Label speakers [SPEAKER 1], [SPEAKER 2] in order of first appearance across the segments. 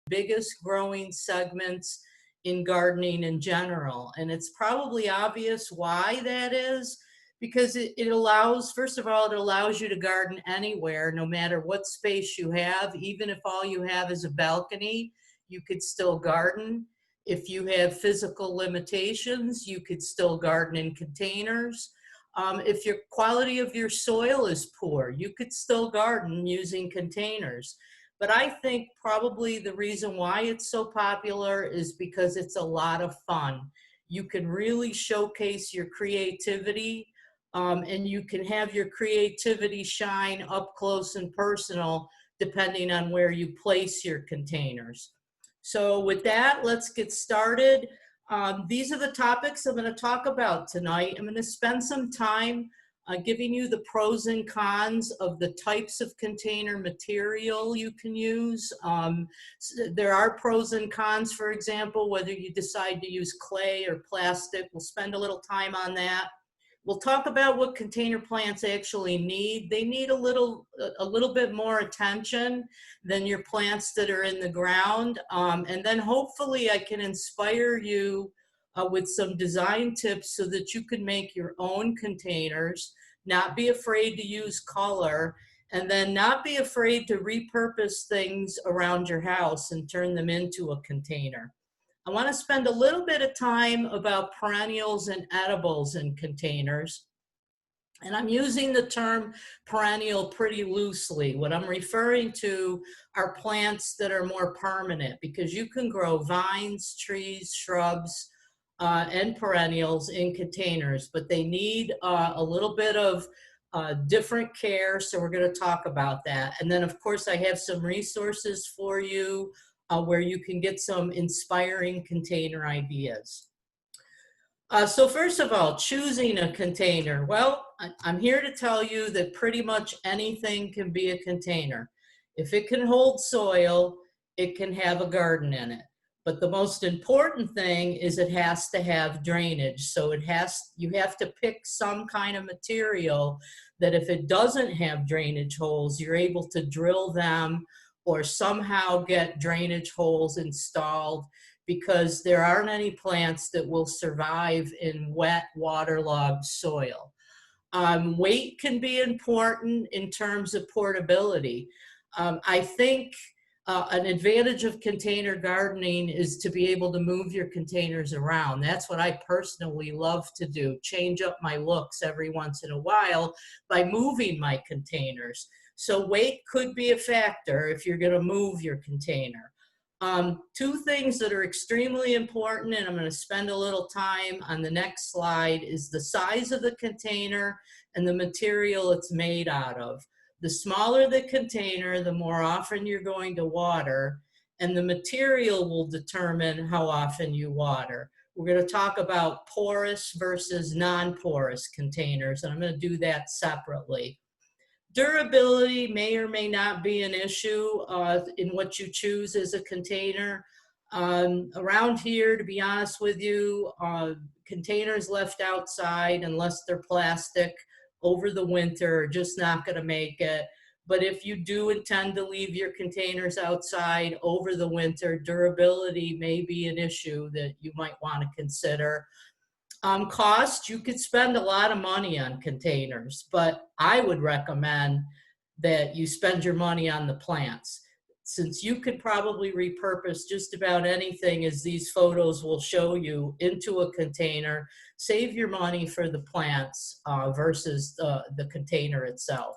[SPEAKER 1] biggest growing segments in gardening in general. And it's probably obvious why that is, because it allows, first of all, it allows you to garden anywhere, no matter what space you have. Even if all you have is a balcony, you could still garden. If you have physical limitations, you could still garden in containers. If your quality of your soil is poor, you could still garden using containers. But I think probably the reason why it's so popular is because it's a lot of fun. You can really showcase your creativity, and you can have your creativity shine up close and personal depending on where you place your containers. So with that, let's get started. These are the topics I'm going to talk about tonight. I'm going to spend some time giving you the pros and cons of the types of container material you can use. There are pros and cons, for example, whether you decide to use clay or plastic. We'll spend a little time on that. We'll talk about what container plants actually need. They need a little bit more attention than your plants that are in the ground. And then hopefully I can inspire you with some design tips so that you can make your own containers, not be afraid to use color, and then not be afraid to repurpose things around your house and turn them into a container. I want to spend a little bit of time about perennials and edibles in containers. And I'm using the term perennial pretty loosely. What I'm referring to are plants that are more permanent, because you can grow vines, trees, shrubs, and perennials in containers, but they need a little bit of different care. So we're going to talk about that. And then, of course, I have some resources for you where you can get some inspiring container ideas. So first of all, choosing a container. Well, I'm here to tell you that pretty much anything can be a container. If it can hold soil, it can have a garden in it. But the most important thing is it has to have drainage. So you have to pick some kind of material that if it doesn't have drainage holes, you're able to drill them or somehow get drainage holes installed, because there aren't any plants that will survive in wet, waterlogged soil. Weight can be important in terms of portability. I think an advantage of container gardening is to be able to move your containers around. That's what I personally love to do, change up my looks every once in a while by moving my containers. So weight could be a factor if you're going to move your container. Two things that are extremely important, and I'm going to spend a little time on the next slide, is the size of the container and the material it's made out of. The smaller the container, the more often you're going to water, and the material will determine how often you water. We're going to talk about porous versus non-porous containers, and I'm going to do that separately. Durability may or may not be an issue in what you choose as a container. Around here, to be honest with you, containers left outside, unless they're plastic, over the winter are just not going to make it. But if you do intend to leave your containers outside over the winter, durability may be an issue that you might want to consider. Cost, you could spend a lot of money on containers, but I would recommend that you spend your money on the plants, since you could probably repurpose just about anything, as these photos will show you, into a container. Save your money for the plants versus the container itself.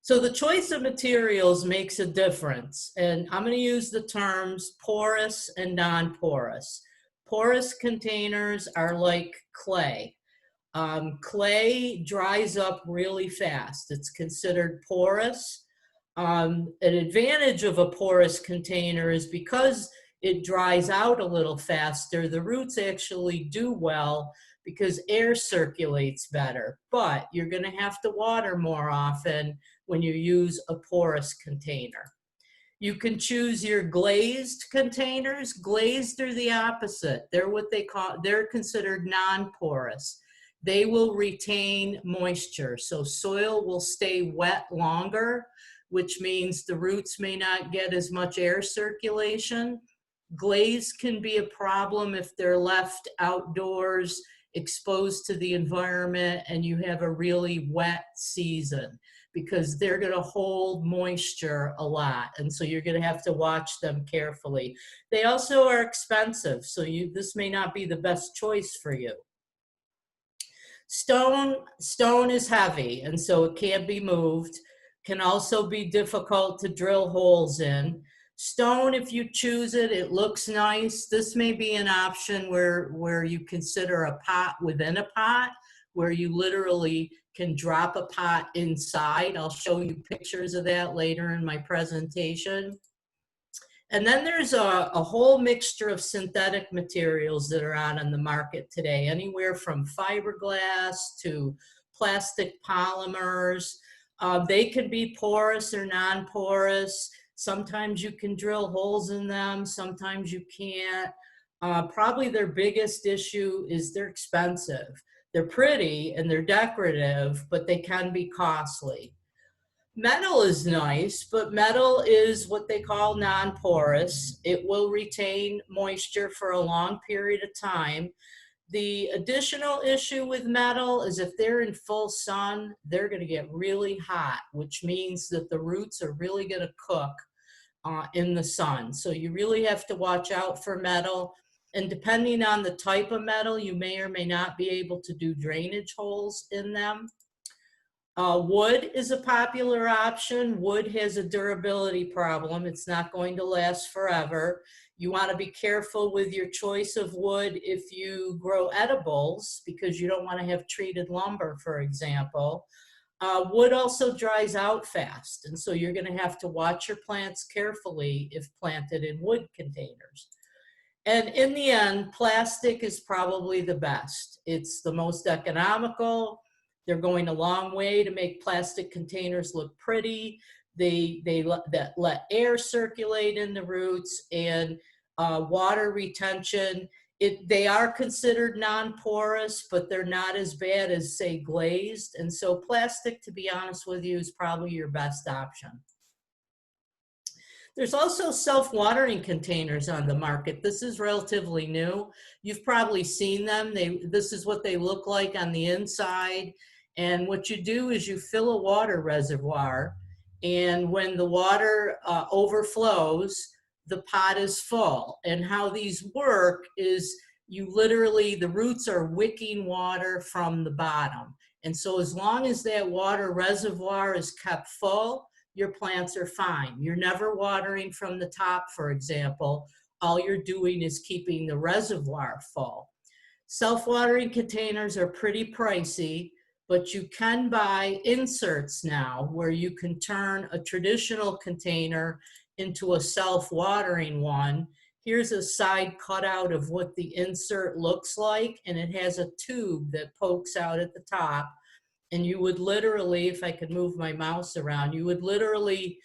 [SPEAKER 1] So the choice of materials makes a difference, and I'm going to use the terms porous and non-porous. Porous containers are like clay. Clay dries up really fast. It's considered porous. An advantage of a porous container is because it dries out a little faster, the roots actually do well because air circulates better, but you're going to have to water more often when you use a porous container. You can choose your glazed containers. Glazed are the opposite. They're considered non-porous. They will retain moisture, so soil will stay wet longer, which means the roots may not get as much air circulation. Glaze can be a problem if they're left outdoors, exposed to the environment, and you have a really wet season, because they're going to hold moisture a lot. And so you're going to have to watch them carefully. They also are expensive, so this may not be the best choice for you. Stone is heavy, and so it can't be moved. Can also be difficult to drill holes in. Stone, if you choose it, it looks nice. This may be an option where you consider a pot within a pot, where you literally can drop a pot inside. I'll show you pictures of that later in my presentation. And then there's a whole mixture of synthetic materials that are out on the market today, anywhere from fiberglass to plastic polymers. They can be porous or non-porous. Sometimes you can drill holes in them, sometimes you can't. Probably their biggest issue is they're expensive. They're pretty and they're decorative, but they can be costly. Metal is nice, but metal is what they call non-porous. It will retain moisture for a long period of time. The additional issue with metal is if they're in full sun, they're going to get really hot, which means that the roots are really going to cook in the sun. So you really have to watch out for metal. And depending on the type of metal, you may or may not be able to do drainage holes in them. Wood is a popular option. Wood has a durability problem. It's not going to last forever. You want to be careful with your choice of wood if you grow edibles, because you don't want to have treated lumber, for example. Wood also dries out fast, and so you're going to have to watch your plants carefully if planted in wood containers. And in the end, plastic is probably the best. It's the most economical. They're going a long way to make plastic containers look pretty. They let air circulate in the roots, and water retention. They are considered non-porous, but they're not as bad as, say, glazed. And so plastic, to be honest with you, is probably your best option. There's also self-watering containers on the market. This is relatively new. You've probably seen them. This is what they look like on the inside. And what you do is you fill a water reservoir, and when the water overflows, the pot is full. And how these work is you literally, the roots are wicking water from the bottom. And so as long as that water reservoir is kept full, your plants are fine. You're never watering from the top, for example. All you're doing is keeping the reservoir full. Self-watering containers are pretty pricey, but you can buy inserts now where you can turn a traditional container into a self-watering one. Here's a side cutout of what the insert looks like, and it has a tube that pokes out at the top. And you would literally, if I could move my mouse around, you would literally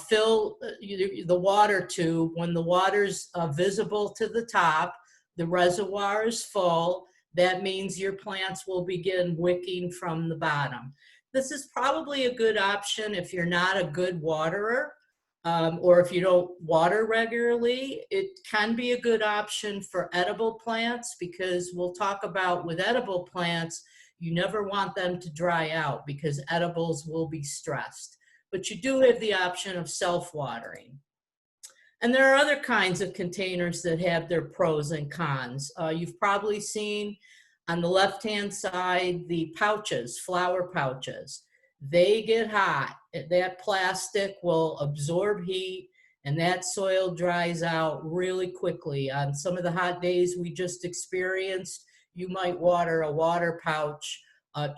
[SPEAKER 1] fill the water tube. When the water's visible to the top, the reservoir is full. That means your plants will begin wicking from the bottom. This is probably a good option if you're not a good waterer, or if you don't water regularly. It can be a good option for edible plants, because we'll talk about with edible plants, you never want them to dry out because edibles will be stressed. But you do have the option of self-watering. And there are other kinds of containers that have their pros and cons. You've probably seen on the left-hand side the pouches, flower pouches. They get hot. That plastic will absorb heat, and that soil dries out really quickly. On some of the hot days we just experienced, you might water a water pouch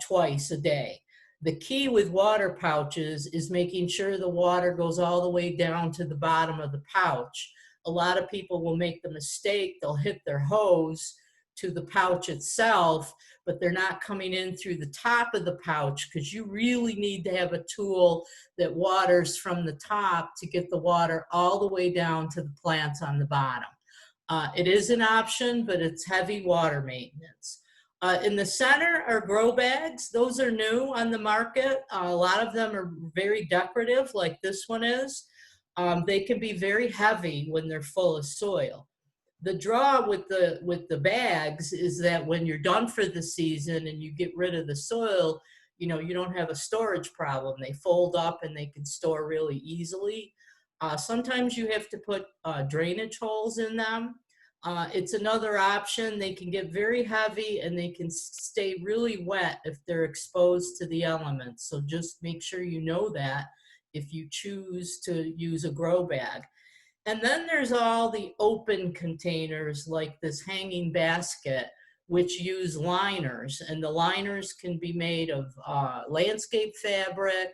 [SPEAKER 1] twice a day. The key with water pouches is making sure the water goes all the way down to the bottom of the pouch. A lot of people will make the mistake, they'll hit their hose to the pouch itself, but they're not coming in through the top of the pouch, because you really need to have a tool that waters from the top to get the water all the way down to the plants on the bottom. It is an option, but it's heavy water maintenance. In the center are grow bags. Those are new on the market. A lot of them are very decorative, like this one is. They can be very heavy when they're full of soil. The draw with the bags is that when you're done for the season and you get rid of the soil, you know, you don't have a storage problem. They fold up and they can store really easily. Sometimes you have to put drainage holes in them. It's another option. They can get very heavy and they can stay really wet if they're exposed to the elements. So just make sure you know that if you choose to use a grow bag. And then there's all the open containers like this hanging basket, which use liners. And the liners can be made of landscape fabric,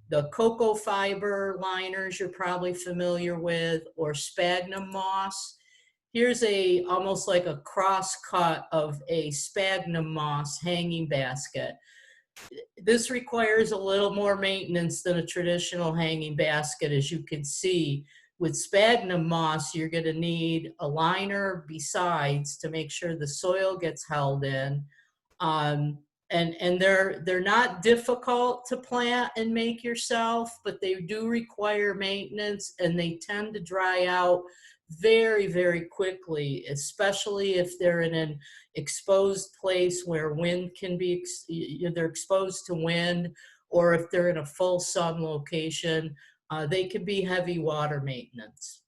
[SPEAKER 1] the cocoa fiber liners you're probably familiar with, or sphagnum moss. Here's a almost like a cross cut of a sphagnum moss hanging basket. This requires a little more maintenance than a traditional hanging basket, as you can see. With sphagnum moss, you're going to need a liner besides to make sure the soil gets held in. And they're not difficult to plant and make yourself, but they do require maintenance, and they tend to dry out very, very quickly, especially if they're in an exposed place where wind can be, they're exposed to wind, or if they're in a full sun location, they can be heavy water maintenance.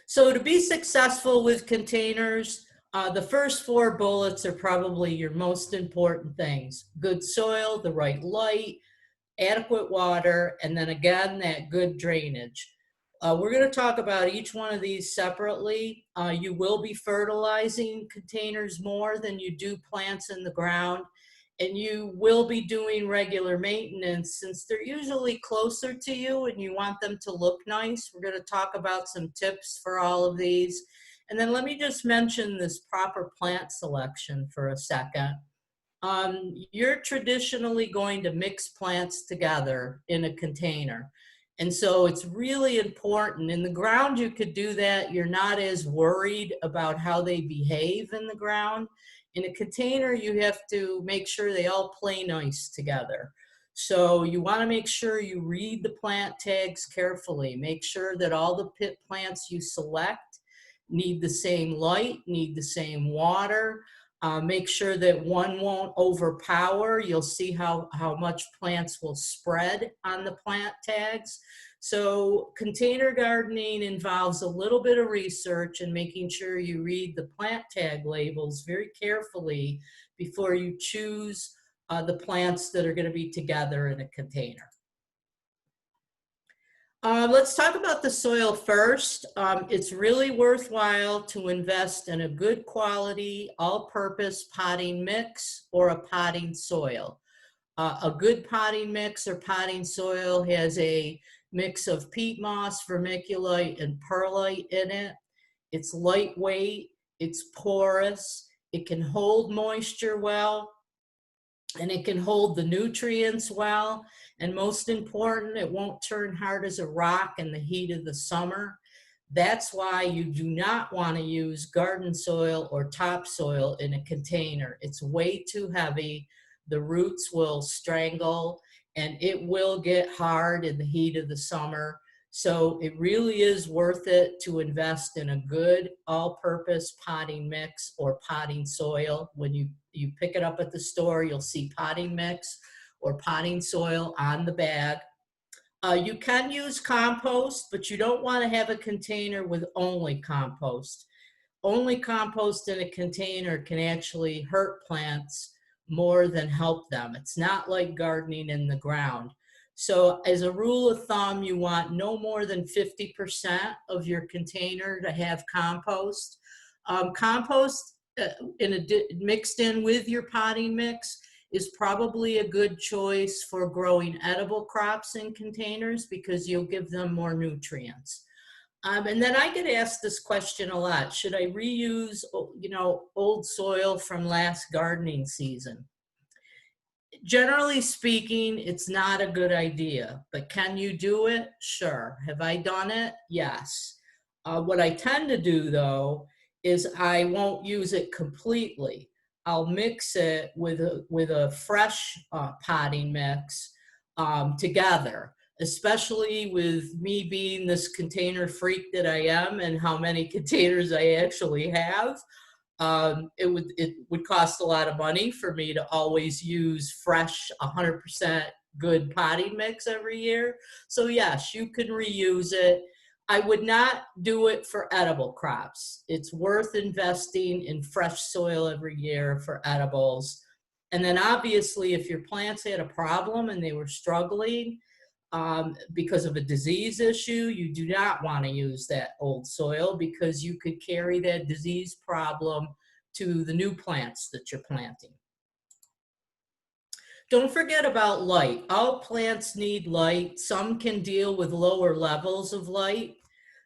[SPEAKER 1] So to be successful with containers, the first 4 bullets are probably your most important things. Good soil, the right light, adequate water, and then again, that good drainage. We're going to talk about each one of these separately. You will be fertilizing containers more than you do plants in the ground, and you will be doing regular maintenance since they're usually closer to you and you want them to look nice. We're going to talk about some tips for all of these. And then let me just mention this proper plant selection for a second. You're traditionally going to mix plants together in a container. And so it's really important. In the ground, you could do that. You're not as worried about how they behave in the ground. In a container, you have to make sure they all play nice together. So you want to make sure you read the plant tags carefully. Make sure that all the pit plants you select need the same light, need the same water. Make sure that one won't overpower. You'll see how much plants will spread on the plant tags. So container gardening involves a little bit of research and making sure you read the plant tag labels very carefully before you choose the plants that are going to be together in a container. Let's talk about the soil first. It's really worthwhile to invest in a good quality, all-purpose potting mix or a potting soil. A good potting mix or potting soil has a mix of peat moss, vermiculite, and perlite in it. It's lightweight, it's porous, it can hold moisture well, and it can hold the nutrients well. And most important, it won't turn hard as a rock in the heat of the summer. That's why you do not want to use garden soil or topsoil in a container. It's way too heavy. The roots will strangle and it will get hard in the heat of the summer. So it really is worth it to invest in a good all-purpose potting mix or potting soil. When you pick it up at the store, you'll see potting mix or potting soil on the bag. You can use compost, but you don't want to have a container with only compost. Only compost in a container can actually hurt plants more than help them. It's not like gardening in the ground. So as a rule of thumb, you want no more than 50% of your container to have compost. Compost mixed in with your potting mix is probably a good choice for growing edible crops in containers because you'll give them more nutrients. And then I get asked this question a lot. Should I reuse, old soil from last gardening season? Generally speaking, it's not a good idea, but can you do it? Sure. Have I done it? Yes. What I tend to do though, is I won't use it completely. I'll mix it with a fresh potting mix together, especially with me being this container freak that I am and how many containers I actually have. It would cost a lot of money for me to always use fresh 100% good potting mix every year. So yes, you can reuse it. I would not do it for edible crops. It's worth investing in fresh soil every year for edibles. And then obviously if your plants had a problem and they were struggling, because of a disease issue, you do not want to use that old soil because you could carry that disease problem to the new plants that you're planting. Don't forget about light. All plants need light. Some can deal with lower levels of light.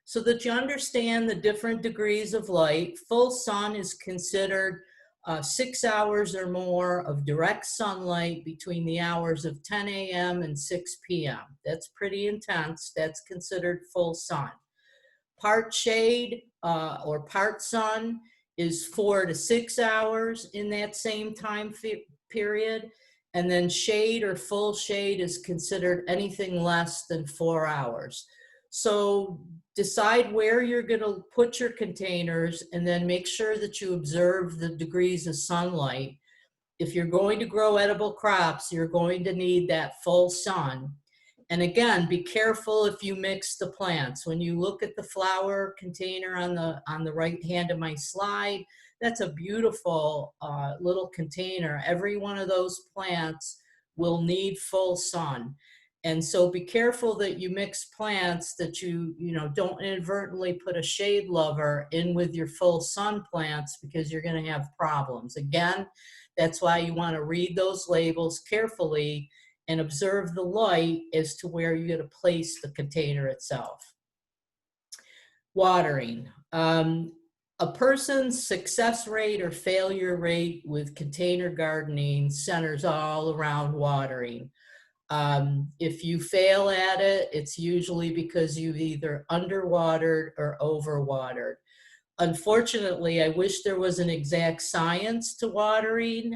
[SPEAKER 1] So that you understand the different degrees of light, full sun is considered 6 hours or more of direct sunlight between the hours of 10 a.m. and 6 p.m. That's pretty intense. That's considered full sun. Part shade or part sun is 4 to 6 hours in that same time period. And then shade or full shade is considered anything less than 4 hours. So decide where you're going to put your containers and then make sure that you observe the degrees of sunlight. If you're going to grow edible crops, you're going to need that full sun. And again, be careful if you mix the plants. When you look at the flower container on the right hand of my slide, that's a beautiful little container. Every one of those plants will need full sun. And so be careful that you mix plants, that you don't inadvertently put a shade lover in with your full sun plants, because you're going to have problems. Again, that's why you want to read those labels carefully and observe the light as to where you're going to place the container itself. Watering. A person's success rate or failure rate with container gardening centers all around watering. If you fail at it, it's usually because you've either underwatered or overwatered. Unfortunately, I wish there was an exact science to watering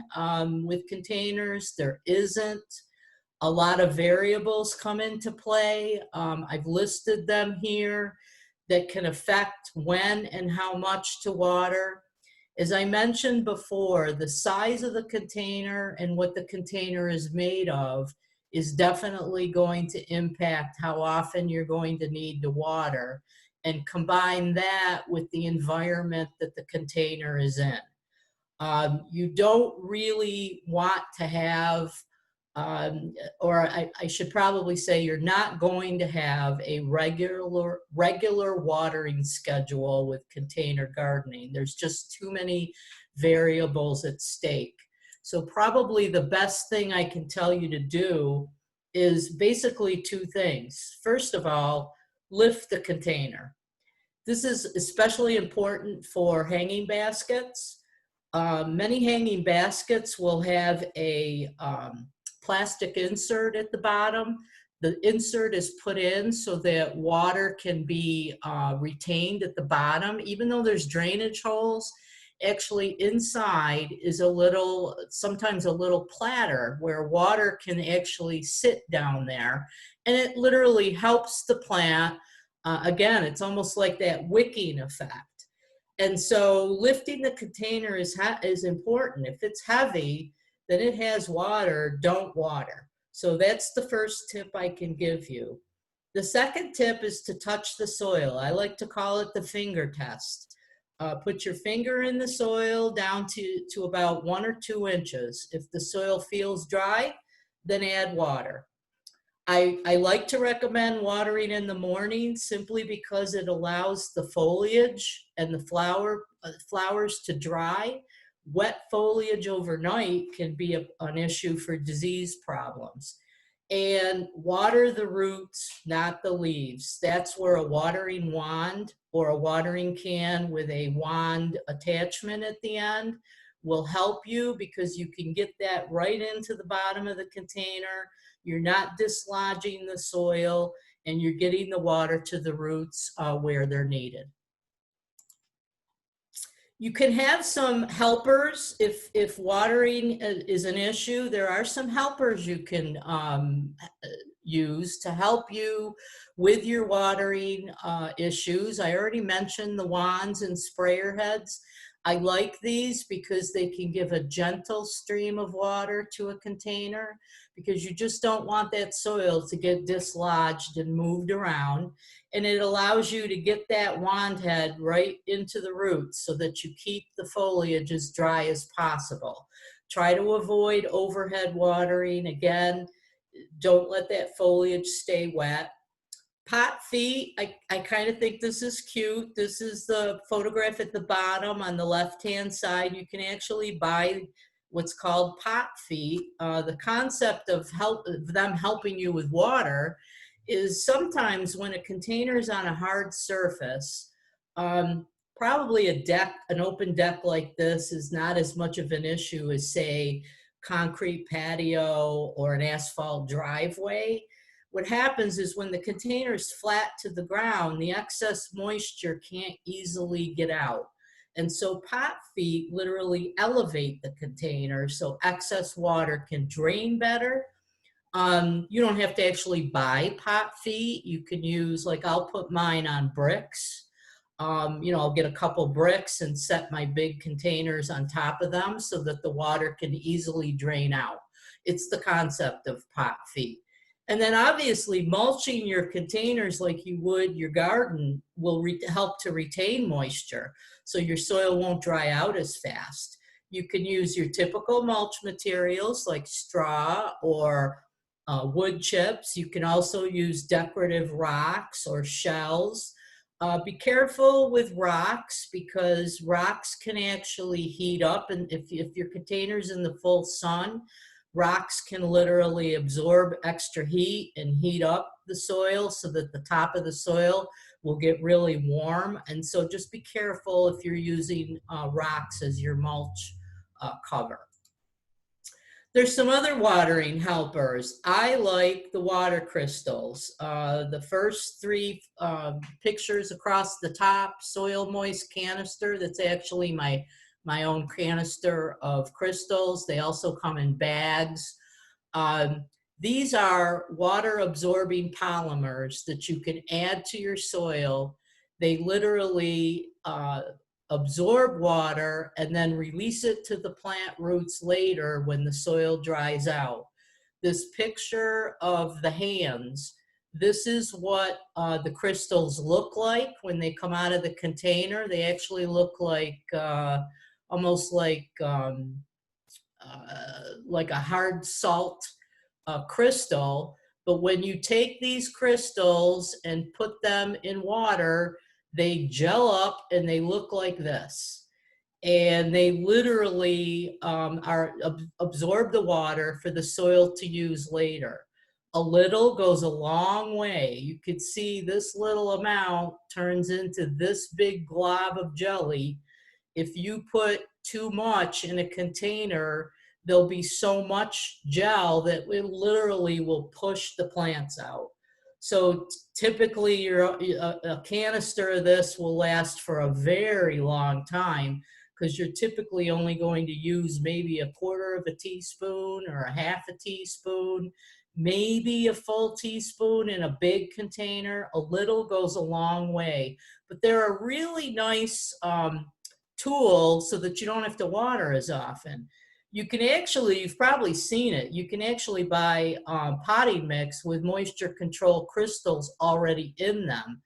[SPEAKER 1] with containers. There isn't. A lot of variables come into play. I've listed them here that can affect when and how much to water. As I mentioned before, the size of the container and what the container is made of is definitely going to impact how often you're going to need to water, and combine that with the environment that the container is in. You don't really want to have, or I should probably say, you're not going to have a regular watering schedule with container gardening. There's just too many variables at stake. So probably the best thing I can tell you to do is basically two things. First of all, lift the container. This is especially important for hanging baskets. Many hanging baskets will have a plastic insert at the bottom. The insert is put in so that water can be retained at the bottom. Even though there's drainage holes, actually inside is sometimes a little platter where water can actually sit down there, and it literally helps the plant. Again, it's almost like that wicking effect. And so lifting the container is important. If it's heavy, then it has water, don't water. So that's the first tip I can give you. The second tip is to touch the soil. I like to call it the finger test. Put your finger in the soil down to about 1 or 2 inches. If the soil feels dry, then add water. I like to recommend watering in the morning simply because it allows the foliage and the flowers to dry. Wet foliage overnight can be an issue for disease problems. And water the roots, not the leaves. That's where a watering wand or a watering can with a wand attachment at the end will help you, because you can get that right into the bottom of the container. You're not dislodging the soil, and you're getting the water to the roots where they're needed. You can have some helpers if watering is an issue. There are some helpers you can use to help you with your watering issues. I already mentioned the wands and sprayer heads. I like these because they can give a gentle stream of water to a container, because you just don't want that soil to get dislodged and moved around. And it allows you to get that wand head right into the roots so that you keep the foliage as dry as possible. Try to avoid overhead watering. Again, don't let that foliage stay wet. Pot feet, I kind of think this is cute. This is the photograph at the bottom on the left-hand side. You can actually buy what's called pot feet. The concept of them helping you with water is sometimes when a container is on a hard surface, probably an open deck like this is not as much of an issue as, say, concrete patio or an asphalt driveway. What happens is when the container is flat to the ground, the excess moisture can't easily get out. And so pot feet literally elevate the container so excess water can drain better. You don't have to actually buy pot feet. You can use, like, I'll put mine on bricks. I'll get a couple bricks and set my big containers on top of them so that the water can easily drain out. It's the concept of pot feet. And then obviously mulching your containers like you would your garden will help to retain moisture so your soil won't dry out as fast. You can use your typical mulch materials like straw or wood chips. You can also use decorative rocks or shells. Be careful with rocks, because rocks can actually heat up, and if your container's in the full sun, rocks can literally absorb extra heat and heat up the soil so that the top of the soil will get really warm. And so just be careful if you're using rocks as your mulch cover. There's some other watering helpers. I like the water crystals. The first three pictures across the top, soil moist canister, that's actually my own canister of crystals. They also come in bags. These are water absorbing polymers that you can add to your soil. They literally absorb water and then release it to the plant roots later when the soil dries out. This picture of the hands, this is what the crystals look like when they come out of the container. They actually look like almost like a hard salt crystal. But when you take these crystals and put them in water, they gel up and they look like this. And they literally absorb the water for the soil to use later. A little goes a long way. You could see this little amount turns into this big glob of jelly. If you put too much in a container, there'll be so much gel that it literally will push the plants out. So typically a canister of this will last for a very long time, because you're typically only going to use maybe a quarter of a teaspoon or a half a teaspoon, maybe a full teaspoon in a big container. A little goes a long way. But they're a really nice tool so that you don't have to water as often. You can actually, you've probably seen it, you can actually buy potting mix with moisture control crystals already in them.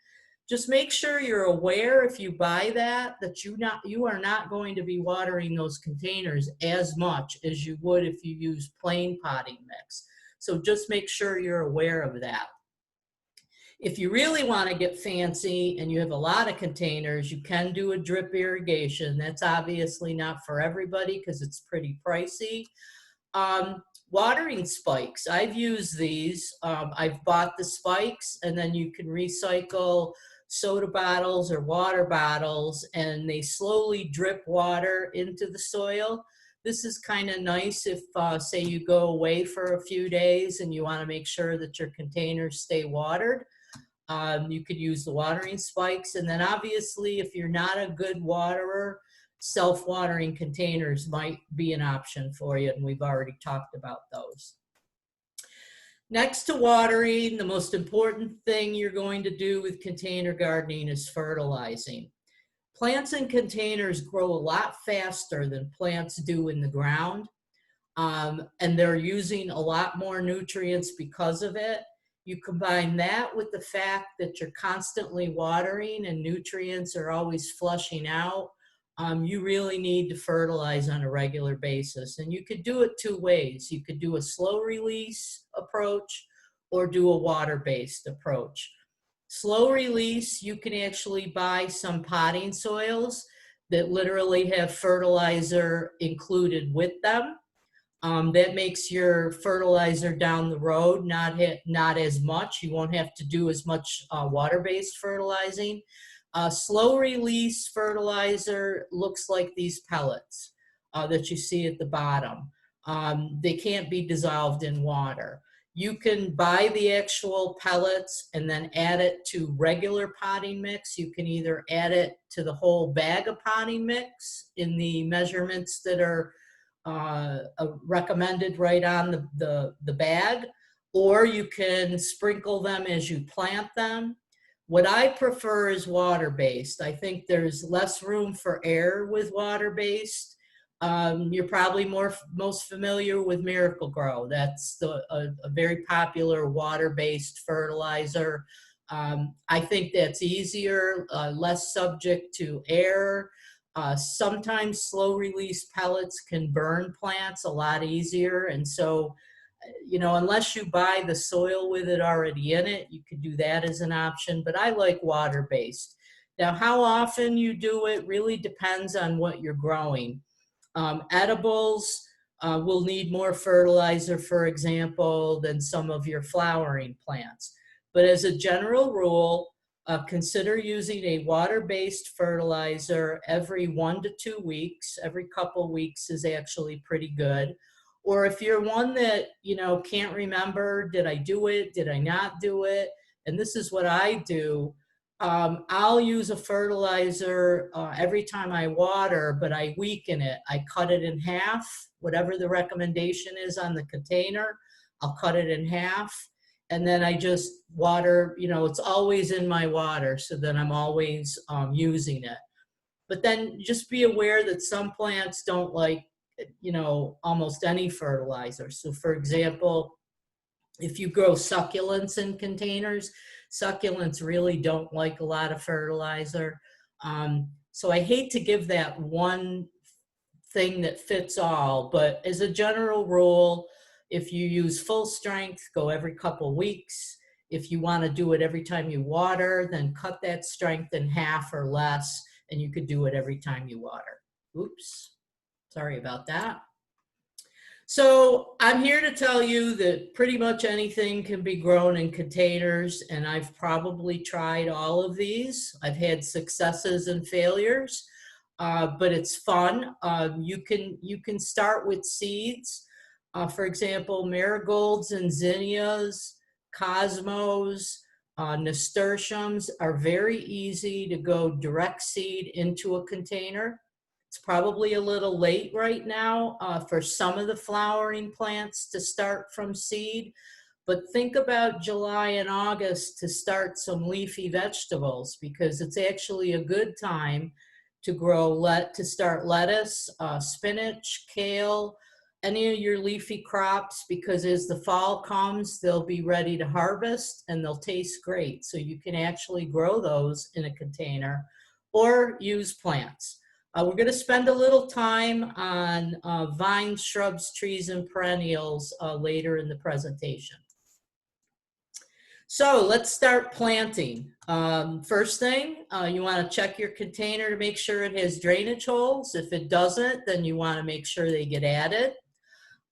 [SPEAKER 1] Just make sure you're aware, if you buy that you are not going to be watering those containers as much as you would if you use plain potting mix. So just make sure you're aware of that. If you really want to get fancy and you have a lot of containers, you can do a drip irrigation. That's obviously not for everybody because it's pretty pricey. Watering spikes, I've used these. I've bought the spikes, and then you can recycle soda bottles or water bottles, and they slowly drip water into the soil. This is kind of nice if, say, you go away for a few days and you want to make sure that your containers stay watered. You could use the watering spikes. And then obviously, if you're not a good waterer, self-watering containers might be an option for you, and we've already talked about those. Next to watering, the most important thing you're going to do with container gardening is fertilizing. Plants in containers grow a lot faster than plants do in the ground, and they're using a lot more nutrients because of it. You combine that with the fact that you're constantly watering and nutrients are always flushing out, you really need to fertilize on a regular basis. And you could do it two ways. You could do a slow release approach or do a water-based approach. Slow release, you can actually buy some potting soils that literally have fertilizer included with them. That makes your fertilizer down the road not as much. You won't have to do as much water-based fertilizing. Slow release fertilizer looks like these pellets that you see at the bottom. They can't be dissolved in water. You can buy the actual pellets and then add it to regular potting mix. You can either add it to the whole bag of potting mix in the measurements that are recommended right on the bag, or you can sprinkle them as you plant them. What I prefer is water-based. I think there's less room for error with water-based. You're probably most familiar with Miracle-Gro. That's a very popular water-based fertilizer. I think that's easier, less subject to air. Sometimes slow release pellets can burn plants a lot easier. And so, you know, unless you buy the soil with it already in it, you could do that as an option, but I like water-based. Now, how often you do it really depends on what you're growing. Edibles will need more fertilizer, for example, than some of your flowering plants. But as a general rule, consider using a water-based fertilizer every 1 to 2 weeks. Every couple weeks is actually pretty good. Or if you're one that, you know, can't remember, did I do it, did I not do it? And this is what I do. I'll use a fertilizer every time I water, but I weaken it. I cut it in half, whatever the recommendation is on the container, I'll cut it in half. And then I just water, you know, it's always in my water, so then I'm always using it. But then just be aware that some plants don't like, you know, almost any fertilizer. So for example, if you grow succulents in containers, succulents really don't like a lot of fertilizer. So I hate to give that one thing that fits all, but as a general rule, if you use full strength, go every couple weeks. If you want to do it every time you water, then cut that strength in half or less, and you could do it every time you water. Oops, sorry about that. So I'm here to tell you that pretty much anything can be grown in containers, and I've probably tried all of these. I've had successes and failures, but it's fun. You can start with seeds. For example, marigolds and zinnias, cosmos, nasturtiums are very easy to go direct seed into a container. It's probably a little late right now for some of the flowering plants to start from seed, but think about July and August to start some leafy vegetables, because it's actually a good time to start lettuce, spinach, kale, any of your leafy crops, because as the fall comes, they'll be ready to harvest and they'll taste great. So you can actually grow those in a container or use plants. We're going to spend a little time on vines, shrubs, trees, and perennials later in the presentation. So let's start planting. First thing, you want to check your container to make sure it has drainage holes. If it doesn't, then you want to make sure they get added.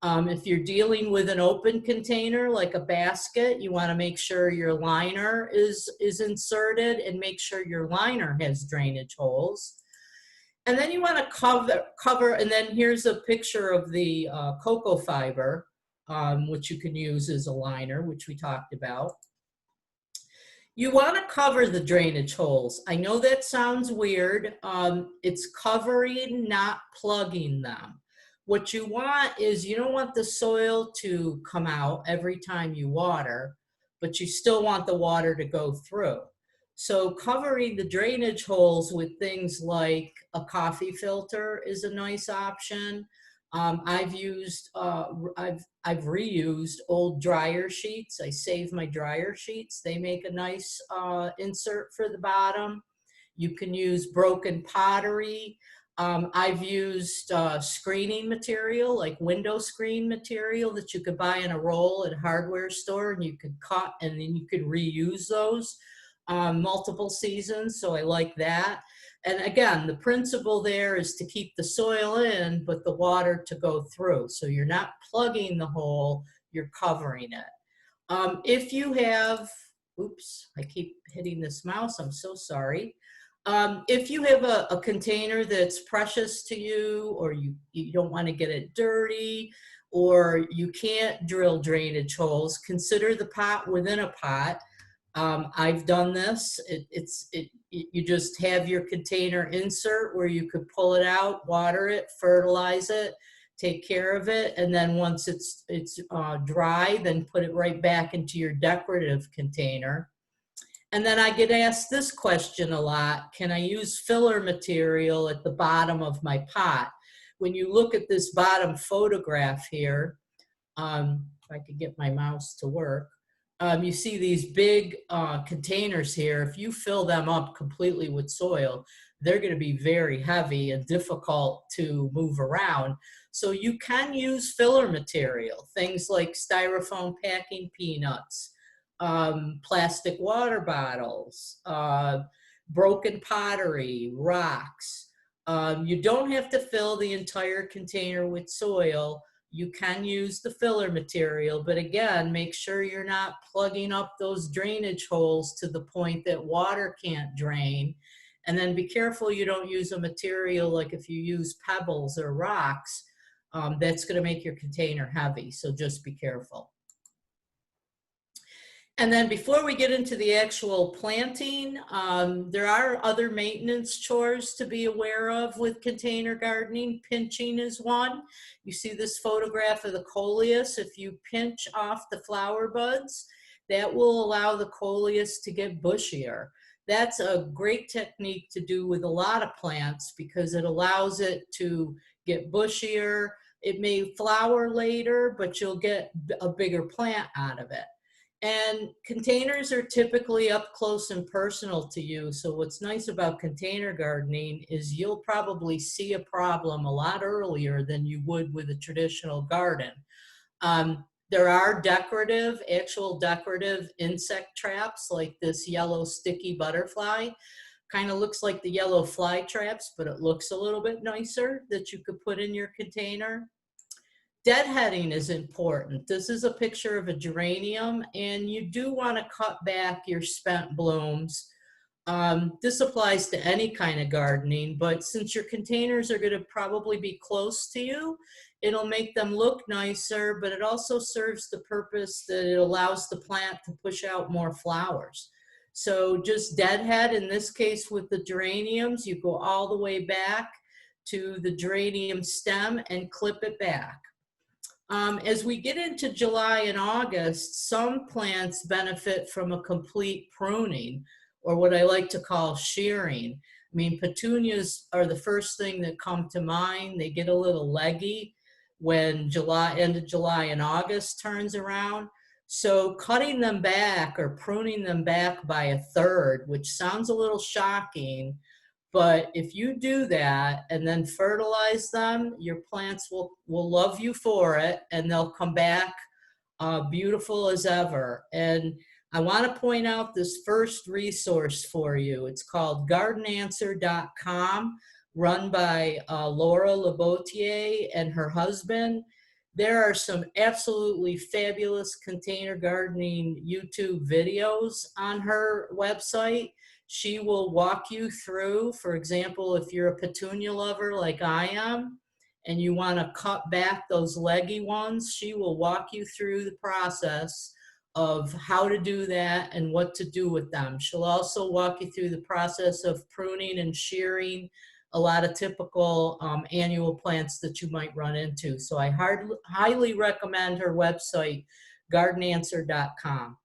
[SPEAKER 1] If you're dealing with an open container like a basket, you want to make sure your liner is inserted and make sure your liner has drainage holes. And then you want to cover, and then here's a picture of the cocoa fiber, which you can use as a liner, which we talked about. You want to cover the drainage holes. I know that sounds weird. It's covering, not plugging them. What you want is you don't want the soil to come out every time you water, but you still want the water to go through. So covering the drainage holes with things like a coffee filter is a nice option. I've reused old dryer sheets. I save my dryer sheets. They make a nice insert for the bottom. You can use broken pottery. I've used screening material, like window screen material that you could buy in a roll at a hardware store, and you could cut and then you could reuse those multiple seasons. So I like that. And again, the principle there is to keep the soil in, but the water to go through. So you're not plugging the hole, you're covering it. If you have, oops, I keep hitting this mouse, I'm so sorry. If you have a container that's precious to you, or you don't want to get it dirty, or you can't drill drainage holes, consider the pot within a pot. I've done this. You just have your container insert where you could pull it out, water it, fertilize it, take care of it, and then once it's dry, then put it right back into your decorative container. And then I get asked this question a lot: can I use filler material at the bottom of my pot? When you look at this bottom photograph here, if I could get my mouse to work, you see these big containers here. If you fill them up completely with soil, they're going to be very heavy and difficult to move around. So you can use filler material, things like styrofoam packing peanuts, plastic water bottles, broken pottery, rocks. You don't have to fill the entire container with soil. You can use the filler material, but again, make sure you're not plugging up those drainage holes to the point that water can't drain. And then be careful you don't use a material like if you use pebbles or rocks, that's going to make your container heavy. So just be careful. And then before we get into the actual planting, there are other maintenance chores to be aware of with container gardening. Pinching is one. You see this photograph of the coleus. If you pinch off the flower buds, that will allow the coleus to get bushier. That's a great technique to do with a lot of plants because it allows it to get bushier. It may flower later, but you'll get a bigger plant out of it. And containers are typically up close and personal to you. So what's nice about container gardening is you'll probably see a problem a lot earlier than you would with a traditional garden. There are actual decorative insect traps like this yellow sticky butterfly. Kind of looks like the yellow fly traps, but it looks a little bit nicer that you could put in your container. Deadheading is important. This is a picture of a geranium, and you do want to cut back your spent blooms. This applies to any kind of gardening, but since your containers are going to probably be close to you, it'll make them look nicer, but it also serves the purpose that it allows the plant to push out more flowers. So just deadhead, in this case with the geraniums, you go all the way back to the geranium stem and clip it back. As we get into July and August, some plants benefit from a complete pruning, or what I like to call shearing. I mean, petunias are the first thing that come to mind. They get a little leggy when end of July and August turns around. So cutting them back or pruning them back by a third, which sounds a little shocking, but if you do that and then fertilize them, your plants will love you for it, and they'll come back beautiful as ever. And I want to point out this first resource for you. It's called gardenanswer.com, run by Laura Labotier and her husband. There are some absolutely fabulous container gardening YouTube videos on her website. She will walk you through, for example, if you're a petunia lover like I am, and you want to cut back those leggy ones, she will walk you through the process of how to do that and what to do with them. She'll also walk you through the process of pruning and shearing a lot of typical annual plants that you might run into. So I highly recommend her website, gardenanswer.com.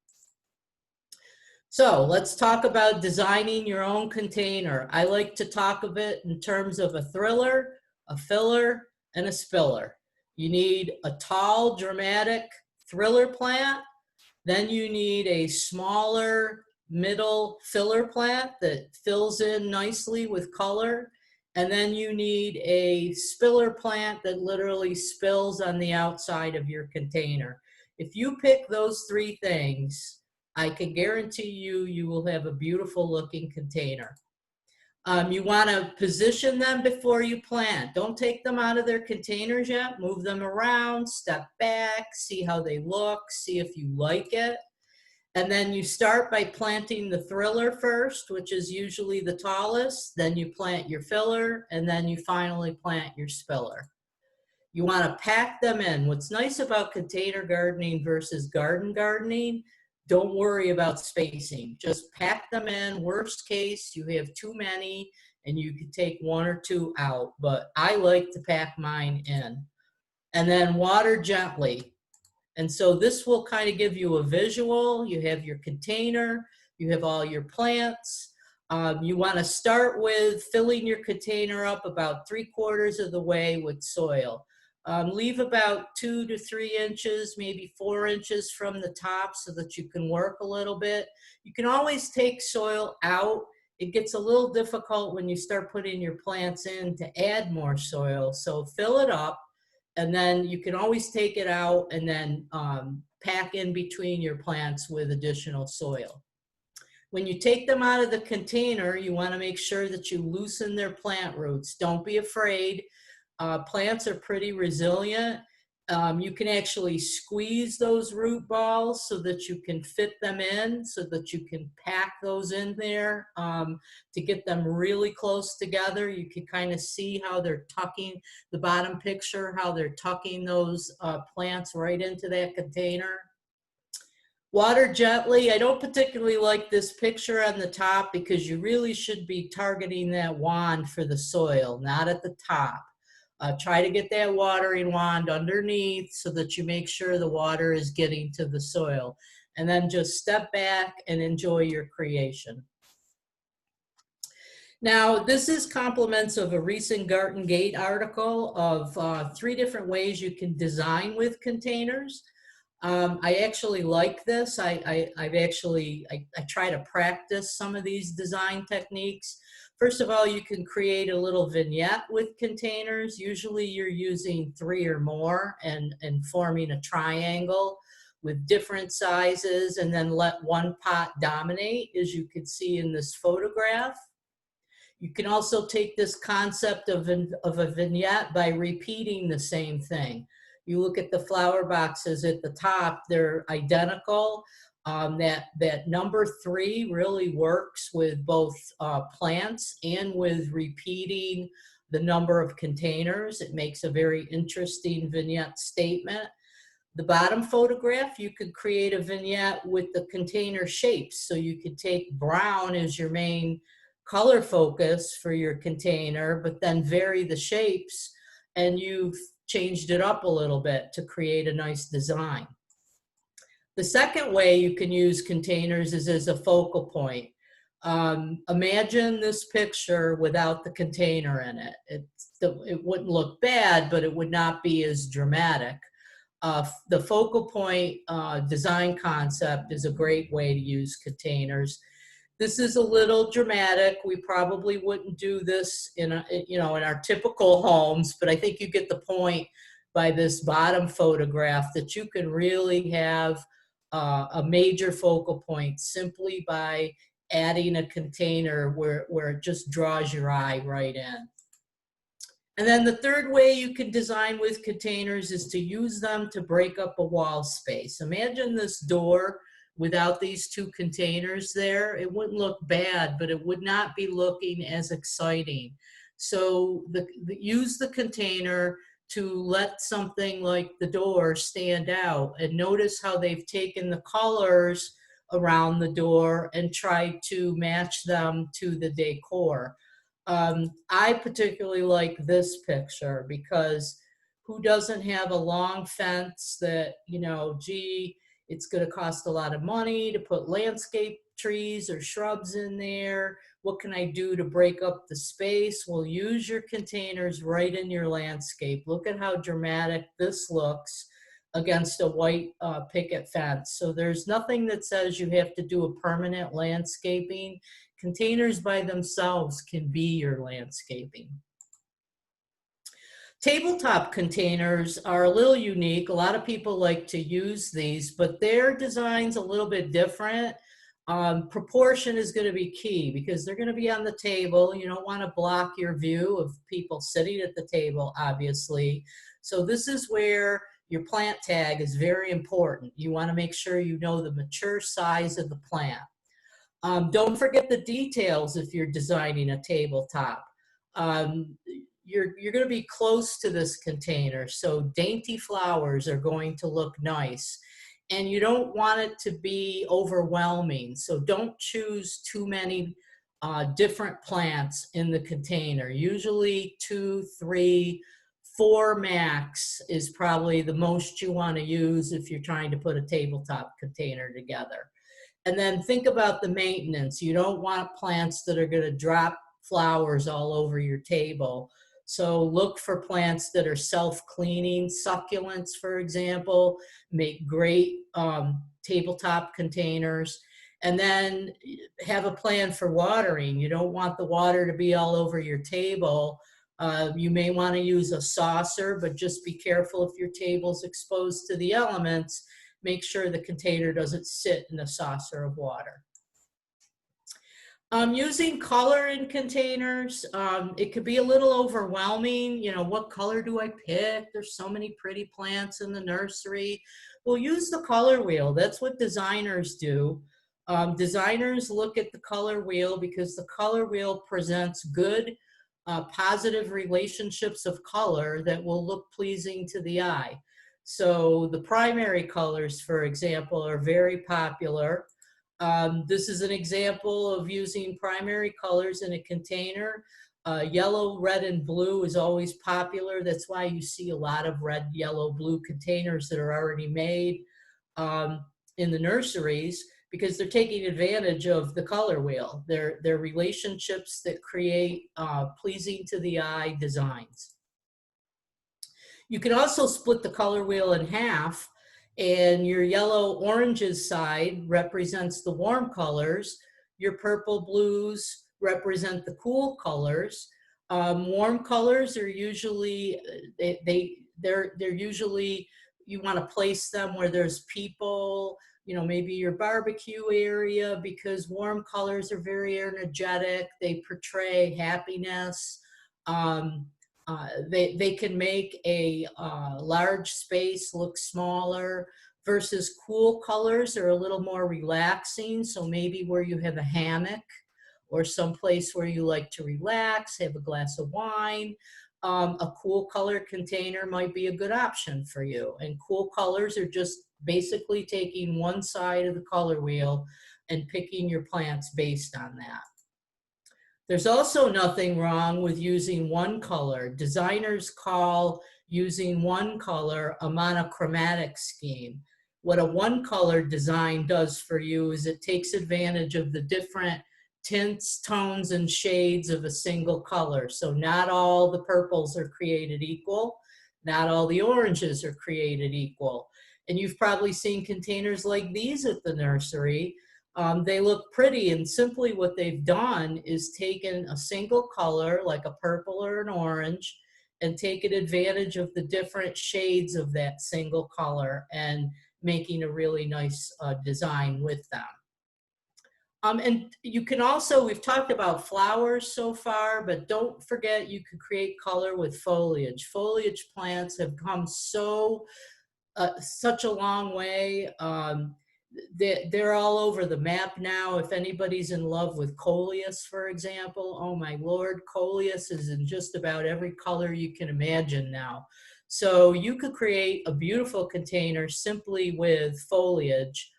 [SPEAKER 1] So let's talk about designing your own container. I like to talk of it in terms of a thriller, a filler, and a spiller. You need a tall, dramatic thriller plant. Then you need a smaller middle filler plant that fills in nicely with color. And then you need a spiller plant that literally spills on the outside of your container. If you pick those three things, I can guarantee you, you will have a beautiful looking container. You want to position them before you plant. Don't take them out of their containers yet. Move them around, step back, see how they look, see if you like it. And then you start by planting the thriller first, which is usually the tallest. Then you plant your filler, and then you finally plant your spiller. You want to pack them in. What's nice about container gardening versus garden gardening, don't worry about spacing. Just pack them in. Worst case, you have too many and you can take one or two out, but I like to pack mine in. And then water gently. And so this will kind of give you a visual. You have your container, you have all your plants. You want to start with filling your container up about 3/4 of the way with soil. Leave about 2 to 3 inches, maybe 4 inches from the top so that you can work a little bit. You can always take soil out. It gets a little difficult when you start putting your plants in to add more soil. So fill it up, and then you can always take it out and then pack in between your plants with additional soil. When you take them out of the container, you want to make sure that you loosen their plant roots. Don't be afraid. Plants are pretty resilient. You can actually squeeze those root balls so that you can fit them in, so that you can pack those in there to get them really close together. You can kind of see how they're tucking, the bottom picture, how they're tucking those plants right into that container. Water gently. I don't particularly like this picture on the top because you really should be targeting that wand for the soil, not at the top. Try to get that watering wand underneath so that you make sure the water is getting to the soil. And then just step back and enjoy your creation. Now, this is compliments of a recent Garden Gate article of 3 different ways you can design with containers. I actually like this. I try to practice some of these design techniques. First of all, you can create a little vignette with containers. Usually you're using 3 or more and forming a triangle with different sizes, and then let one pot dominate, as you can see in this photograph. You can also take this concept of a vignette by repeating the same thing. You look at the flower boxes at the top, they're identical. That number 3 really works with both plants and with repeating the number of containers. It makes a very interesting vignette statement. The bottom photograph, you could create a vignette with the container shapes. So you could take brown as your main color focus for your container, but then vary the shapes, and you've changed it up a little bit to create a nice design. The second way you can use containers is as a focal point. Imagine this picture without the container in it. It wouldn't look bad, but it would not be as dramatic. The focal point design concept is a great way to use containers. This is a little dramatic. We probably wouldn't do this in our typical homes, but I think you get the point by this bottom photograph that you can really have a major focal point simply by adding a container where it just draws your eye right in. And then the third way you can design with containers is to use them to break up a wall space. Imagine this door without these 2 containers there. It wouldn't look bad, but it would not be looking as exciting. So use the container to let something like the door stand out. And notice how they've taken the colors around the door and tried to match them to the decor. I particularly like this picture because who doesn't have a long fence that, you know, gee, it's going to cost a lot of money to put landscape trees or shrubs in there. What can I do to break up the space? Well, use your containers right in your landscape. Look at how dramatic this looks against a white picket fence. So there's nothing that says you have to do a permanent landscaping. Containers by themselves can be your landscaping. Tabletop containers are a little unique. A lot of people like to use these, but their design's a little bit different. Proportion is going to be key because they're going to be on the table. You don't want to block your view of people sitting at the table, obviously. So this is where your plant tag is very important. You want to make sure you know the mature size of the plant. Don't forget the details if you're designing a tabletop. You're going to be close to this container, so dainty flowers are going to look nice. And you don't want it to be overwhelming, so don't choose too many different plants in the container. Usually 2, 3, 4 max is probably the most you want to use if you're trying to put a tabletop container together. And then think about the maintenance. You don't want plants that are going to drop flowers all over your table. So look for plants that are self-cleaning. Succulents, for example, make great tabletop containers. And then have a plan for watering. You don't want the water to be all over your table. You may want to use a saucer, but just be careful if your table's exposed to the elements. Make sure the container doesn't sit in a saucer of water. Using color in containers, it could be a little overwhelming. You know, what color do I pick? There's so many pretty plants in the nursery. Well, use the color wheel. That's what designers do. Designers look at the color wheel because the color wheel presents good, positive relationships of color that will look pleasing to the eye. So the primary colors, for example, are very popular. This is an example of using primary colors in a container. Yellow, red, and blue is always popular. That's why you see a lot of red, yellow, blue containers that are already made in the nurseries because they're taking advantage of the color wheel. They're relationships that create pleasing to the eye designs. You can also split the color wheel in half, and your yellow oranges side represents the warm colors. Your purple blues represent the cool colors. Warm colors are usually, they're usually, you want to place them where there's people, you know, maybe your barbecue area, because warm colors are very energetic. They portray happiness. They can make a large space look smaller versus cool colors are a little more relaxing. So maybe where you have a hammock or someplace where you like to relax, have a glass of wine, a cool color container might be a good option for you. And cool colors are just basically taking one side of the color wheel and picking your plants based on that. There's also nothing wrong with using one color. Designers call using one color a monochromatic scheme. What a one color design does for you is it takes advantage of the different tints, tones, and shades of a single color. So not all the purples are created equal. Not all the oranges are created equal. And you've probably seen containers like these at the nursery. They look pretty, and simply what they've done is taken a single color like a purple or an orange and taken advantage of the different shades of that single color and making a really nice design with them. And you can also, we've talked about flowers so far, but don't forget you can create color with foliage. Foliage plants have come such a long way. They're all over the map now. If anybody's in love with coleus, for example, oh my Lord, coleus is in just about every color you can imagine now. So you could create a beautiful container simply with foliage.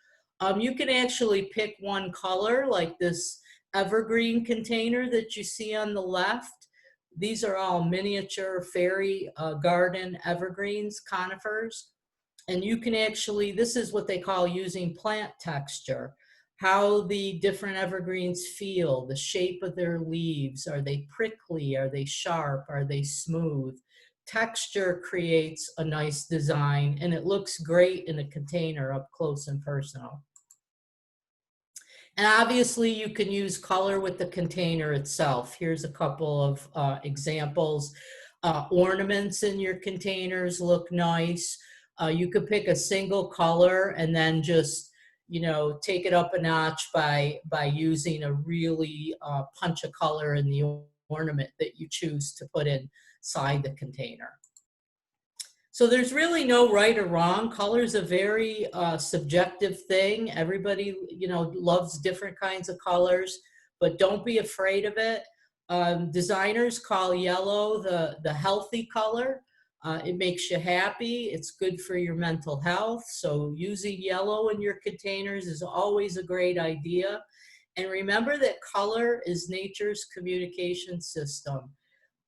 [SPEAKER 1] You can actually pick one color, like this evergreen container that you see on the left. These are all miniature fairy garden evergreens, conifers. And you can actually, this is what they call using plant texture, how the different evergreens feel, the shape of their leaves. Are they prickly? Are they sharp? Are they smooth? Texture creates a nice design, and it looks great in a container up close and personal. And obviously you can use color with the container itself. Here's a couple of examples. Ornaments in your containers look nice. You could pick a single color and then just, you know, take it up a notch by using a really punch a color in the ornament that you choose to put inside the container. So there's really no right or wrong. Color is a very subjective thing. Everybody, you know, loves different kinds of colors, but don't be afraid of it. Designers call yellow the healthy color. It makes you happy. It's good for your mental health. So using yellow in your containers is always a great idea. And remember that color is nature's communication system.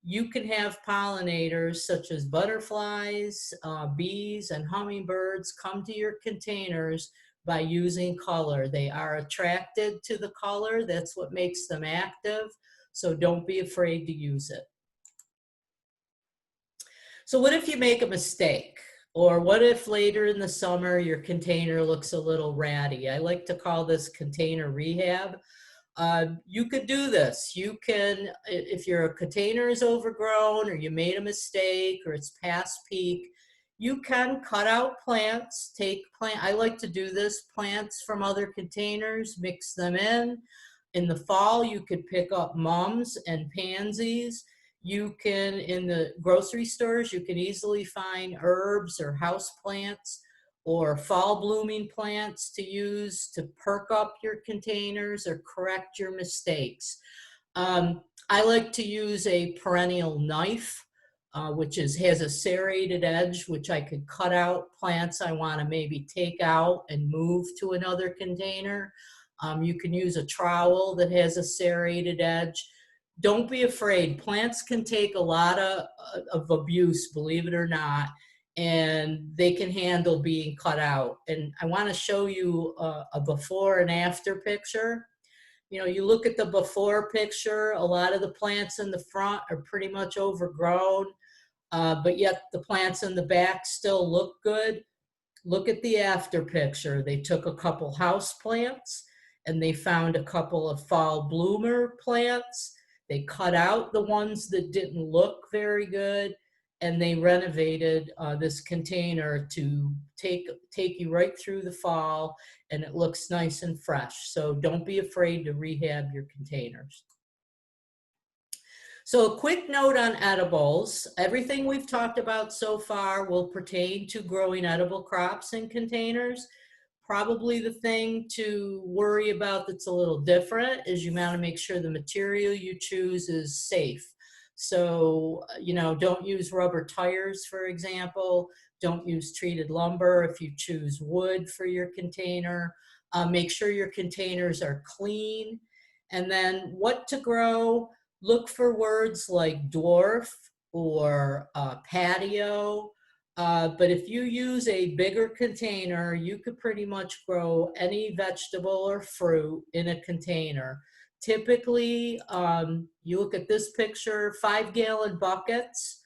[SPEAKER 1] You can have pollinators such as butterflies, bees, and hummingbirds come to your containers by using color. They are attracted to the color. That's what makes them active. So don't be afraid to use it. So what if you make a mistake? Or what if later in the summer your container looks a little ratty? I like to call this container rehab. You could do this. You can, if your container is overgrown or you made a mistake or it's past peak, you can cut out plants, I like to do this, plants from other containers, mix them in. In the fall, you could pick up mums and pansies. You can, in the grocery stores, you can easily find herbs or house plants or fall blooming plants to use to perk up your containers or correct your mistakes. I like to use a perennial knife, which has a serrated edge, which I could cut out plants I want to maybe take out and move to another container. You can use a trowel that has a serrated edge. Don't be afraid. Plants can take a lot of abuse, believe it or not, and they can handle being cut out. And I want to show you a before and after picture. You know, you look at the before picture, a lot of the plants in the front are pretty much overgrown, but yet the plants in the back still look good. Look at the after picture. They took a couple house plants and they found a couple of fall bloomer plants. They cut out the ones that didn't look very good, and they renovated this container to take you right through the fall, and it looks nice and fresh. So don't be afraid to rehab your containers. So a quick note on edibles. Everything we've talked about so far will pertain to growing edible crops in containers. Probably the thing to worry about that's a little different is you want to make sure the material you choose is safe. So, you know, don't use rubber tires, for example. Don't use treated lumber if you choose wood for your container. Make sure your containers are clean. And then what to grow, look for words like dwarf or patio. But if you use a bigger container, you could pretty much grow any vegetable or fruit in a container. Typically, you look at this picture, 5-gallon buckets.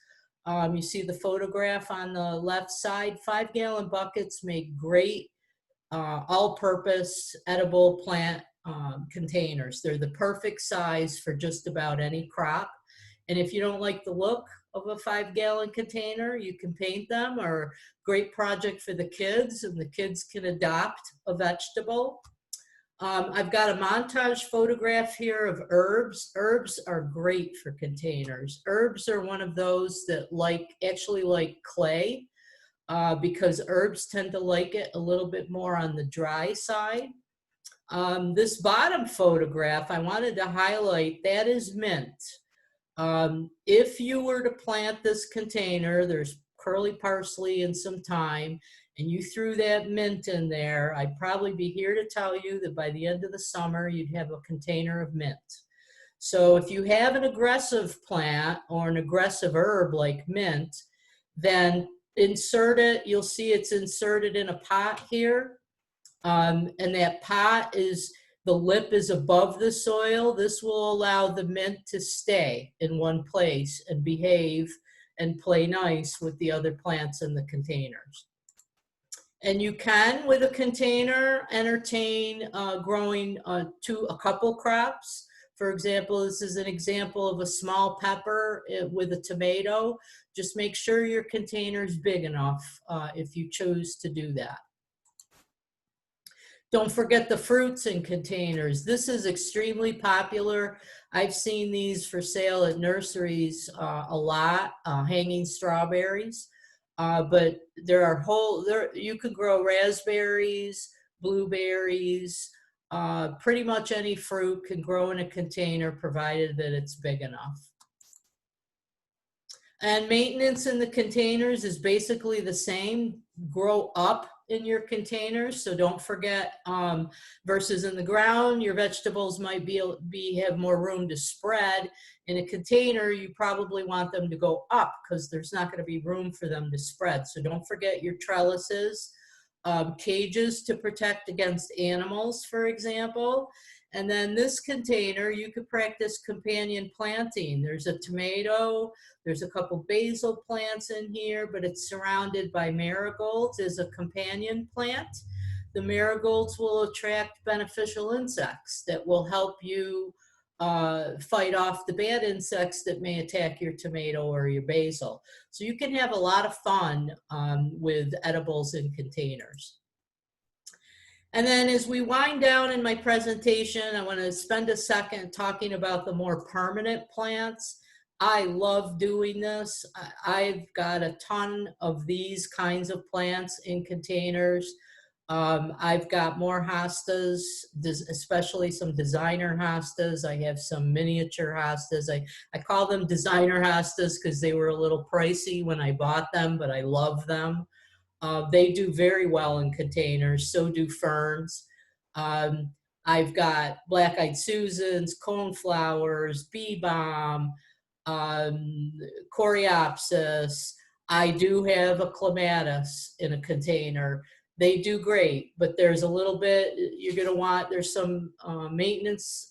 [SPEAKER 1] You see the photograph on the left side. 5-gallon buckets make great all-purpose edible plant containers. They're the perfect size for just about any crop. And if you don't like the look of a 5-gallon container, you can paint them, or great project for the kids, and the kids can adopt a vegetable. I've got a montage photograph here of herbs. Herbs are great for containers. Herbs are one of those that actually like clay, because herbs tend to like it a little bit more on the dry side. This bottom photograph, I wanted to highlight, that is mint. If you were to plant this container, there's curly parsley and some thyme, and you threw that mint in there, I'd probably be here to tell you that by the end of the summer, you'd have a container of mint. So if you have an aggressive plant or an aggressive herb like mint, then insert it. You'll see it's inserted in a pot here. And that pot is, the lip is above the soil. This will allow the mint to stay in one place and behave and play nice with the other plants in the containers. And you can, with a container, entertain growing a couple crops. For example, this is an example of a small pepper with a tomato. Just make sure your container is big enough if you choose to do that. Don't forget the fruits in containers. This is extremely popular. I've seen these for sale at nurseries a lot, hanging strawberries. But there are you could grow raspberries, blueberries, pretty much any fruit can grow in a container provided that it's big enough. And maintenance in the containers is basically the same. Grow up in your containers, so don't forget, versus in the ground, your vegetables might have more room to spread. In a container, you probably want them to go up because there's not going to be room for them to spread. So don't forget your trellises, cages to protect against animals, for example. And then this container, you could practice companion planting. There's a tomato, there's a couple basil plants in here, but it's surrounded by marigolds as a companion plant. The marigolds will attract beneficial insects that will help you fight off the bad insects that may attack your tomato or your basil. So you can have a lot of fun with edibles in containers. And then as we wind down in my presentation, I want to spend a second talking about the more permanent plants. I love doing this. I've got a ton of these kinds of plants in containers. I've got more hostas, especially some designer hostas. I have some miniature hostas. I call them designer hostas because they were a little pricey when I bought them, but I love them. They do very well in containers, so do ferns. I've got black-eyed Susans, coneflowers, bee balm, coreopsis. I do have a clematis in a container. They do great, but there's a little bit you're going to want, there's some maintenance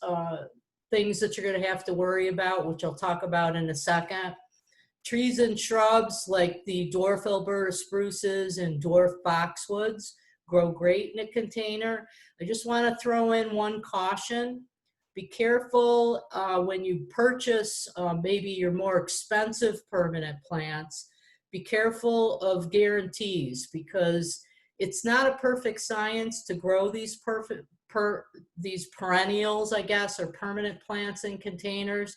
[SPEAKER 1] things that you're going to have to worry about, which I'll talk about in a second. Trees and shrubs like the dwarf Alberta spruces and dwarf boxwoods grow great in a container. I just want to throw in one caution. Be careful when you purchase maybe your more expensive permanent plants. Be careful of guarantees because it's not a perfect science to grow these these perennials, I guess, or permanent plants in containers.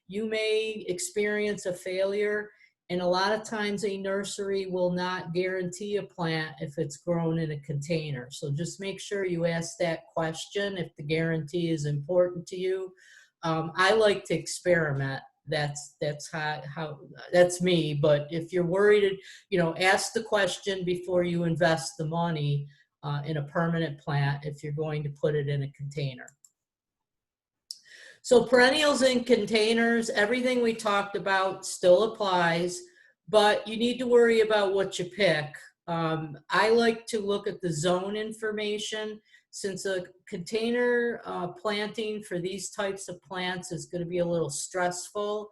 [SPEAKER 1] You may experience a failure, and a lot of times a nursery will not guarantee a plant if it's grown in a container. So just make sure you ask that question if the guarantee is important to you. I like to experiment. That's me. But if you're worried, ask the question before you invest the money in a permanent plant if you're going to put it in a container. So perennials in containers, everything we talked about still applies, but you need to worry about what you pick. I like to look at the zone information. Since a container planting for these types of plants is going to be a little stressful,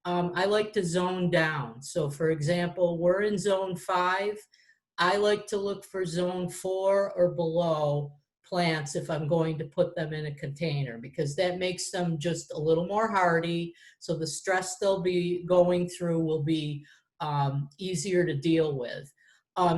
[SPEAKER 1] I like to zone down. So for example, we're in zone 5. I like to look for zone 4 or below plants if I'm going to put them in a container, because that makes them just a little more hardy. So the stress they'll be going through will be easier to deal with.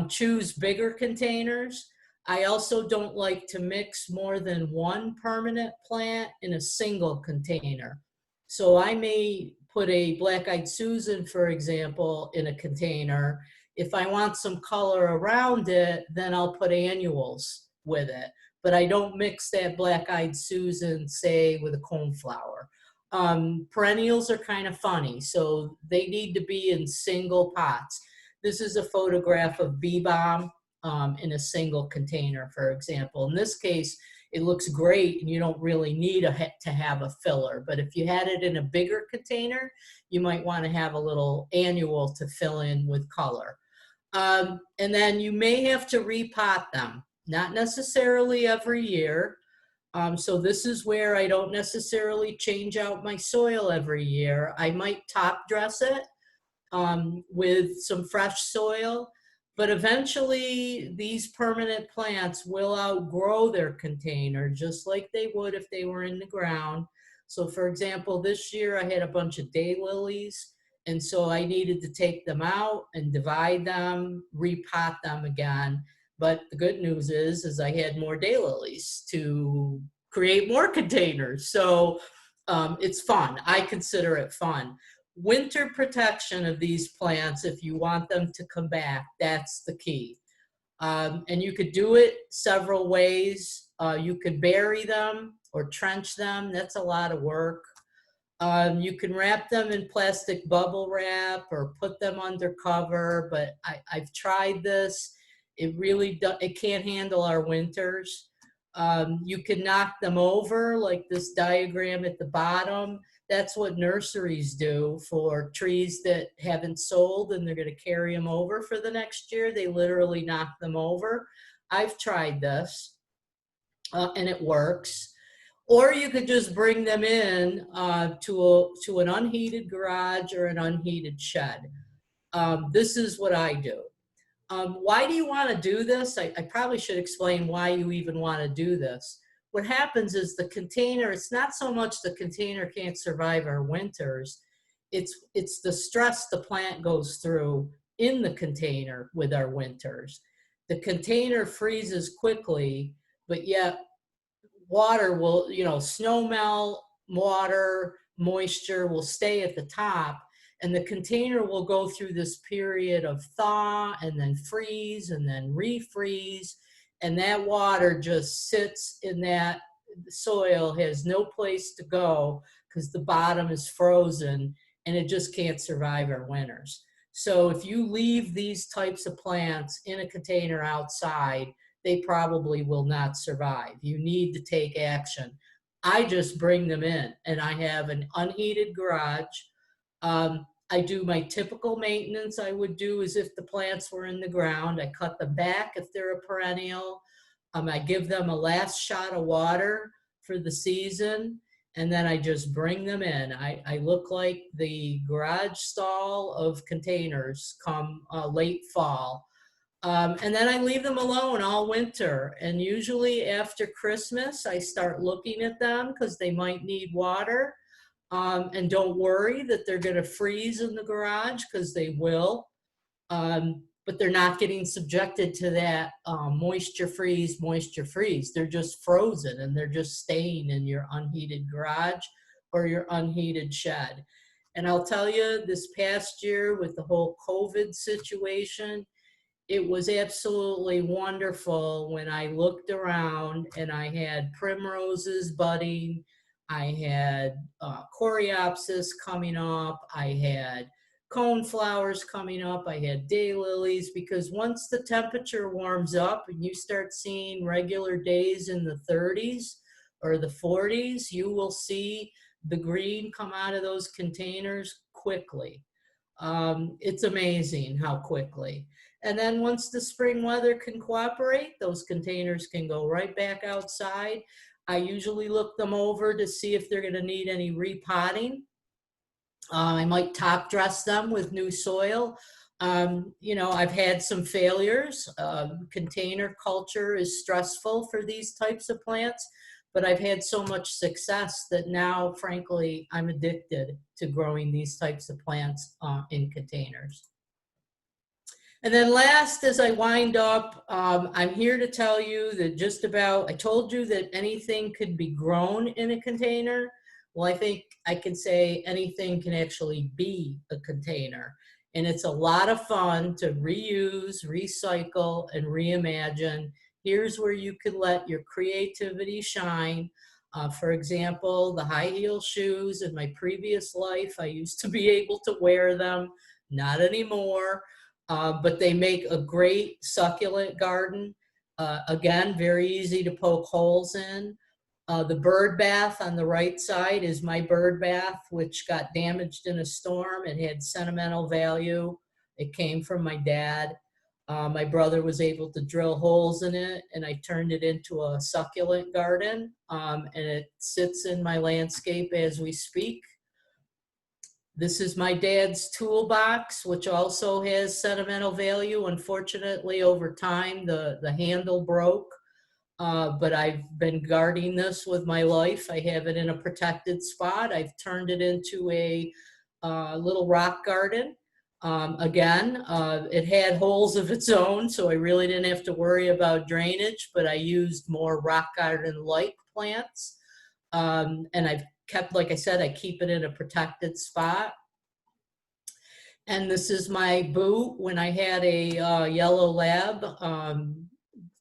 [SPEAKER 1] Choose bigger containers. I also don't like to mix more than one permanent plant in a single container. So I may put a black-eyed Susan, for example, in a container. If I want some color around it, then I'll put annuals with it. But I don't mix that black-eyed Susan, say, with a coneflower. Perennials are kind of funny, so they need to be in single pots. This is a photograph of bee balm in a single container, for example. In this case, it looks great and you don't really need to have a filler. But if you had it in a bigger container, you might want to have a little annual to fill in with color. And then you may have to repot them, not necessarily every year. So this is where I don't necessarily change out my soil every year. I might top dress it with some fresh soil, but eventually these permanent plants will outgrow their container just like they would if they were in the ground. So for example, this year I had a bunch of daylilies, and so I needed to take them out and divide them, repot them again. But the good news is I had more daylilies to create more containers. So it's fun. I consider it fun. Winter protection of these plants, if you want them to come back, that's the key. And you could do it several ways. You could bury them or trench them. That's a lot of work. You can wrap them in plastic bubble wrap or put them under cover, but I've tried this. It really it can't handle our winters. You can knock them over like this diagram at the bottom. That's what nurseries do for trees that haven't sold and they're going to carry them over for the next year. They literally knock them over. I've tried this and it works. Or you could just bring them in to an unheated garage or an unheated shed. This is what I do. Why do you want to do this? I probably should explain why you even want to do this. What happens is the container, it's not so much the container can't survive our winters, it's the stress the plant goes through in the container with our winters. The container freezes quickly, but yet water will, snow melt, water, moisture will stay at the top, and the container will go through this period of thaw and then freeze and then refreeze, and that water just sits in that soil, has no place to go because the bottom is frozen and it just can't survive our winters. So if you leave these types of plants in a container outside, they probably will not survive. You need to take action. I just bring them in, and I have an unheated garage. I do my typical maintenance I would do as if the plants were in the ground. I cut them back if they're a perennial. I give them a last shot of water for the season, and then I just bring them in. I look like the garage stall of containers come late fall. And then I leave them alone all winter. And usually after Christmas, I start looking at them because they might need water. And don't worry that they're going to freeze in the garage, because they will. But they're not getting subjected to that moisture freeze. They're just frozen and they're just staying in your unheated garage or your unheated shed. And I'll tell you, this past year with the whole COVID situation, it was absolutely wonderful when I looked around and I had primroses budding, I had coreopsis coming up, I had coneflowers coming up, I had daylilies, because once the temperature warms up and you start seeing regular days in the 30s or the 40s, you will see the green come out of those containers quickly. It's amazing how quickly. And then once the spring weather can cooperate, those containers can go right back outside. I usually look them over to see if they're going to need any repotting. I might top dress them with new soil. I've had some failures. Container culture is stressful for these types of plants, but I've had so much success that now, frankly, I'm addicted to growing these types of plants in containers. And then last, as I wind up, I'm here to tell you that I told you that anything could be grown in a container. Well, I think I can say anything can actually be a container. And it's a lot of fun to reuse, recycle, and reimagine. Here's where you can let your creativity shine. For example, the high heel shoes in my previous life, I used to be able to wear them, not anymore. but they make a great succulent garden. Again, very easy to poke holes in. The bird bath on the right side is my bird bath, which got damaged in a storm. It had sentimental value. It came from my dad. My brother was able to drill holes in it, and I turned it into a succulent garden, and it sits in my landscape as we speak. This is my dad's toolbox, which also has sentimental value. Unfortunately, over time, the handle broke, but I've been guarding this with my life. I have it in a protected spot. I've turned it into a little rock garden. Again, it had holes of its own, so I really didn't have to worry about drainage, but I used more rock garden-like plants. And I've kept, like I said, I keep it in a protected spot. And this is my boot when I had a yellow lab,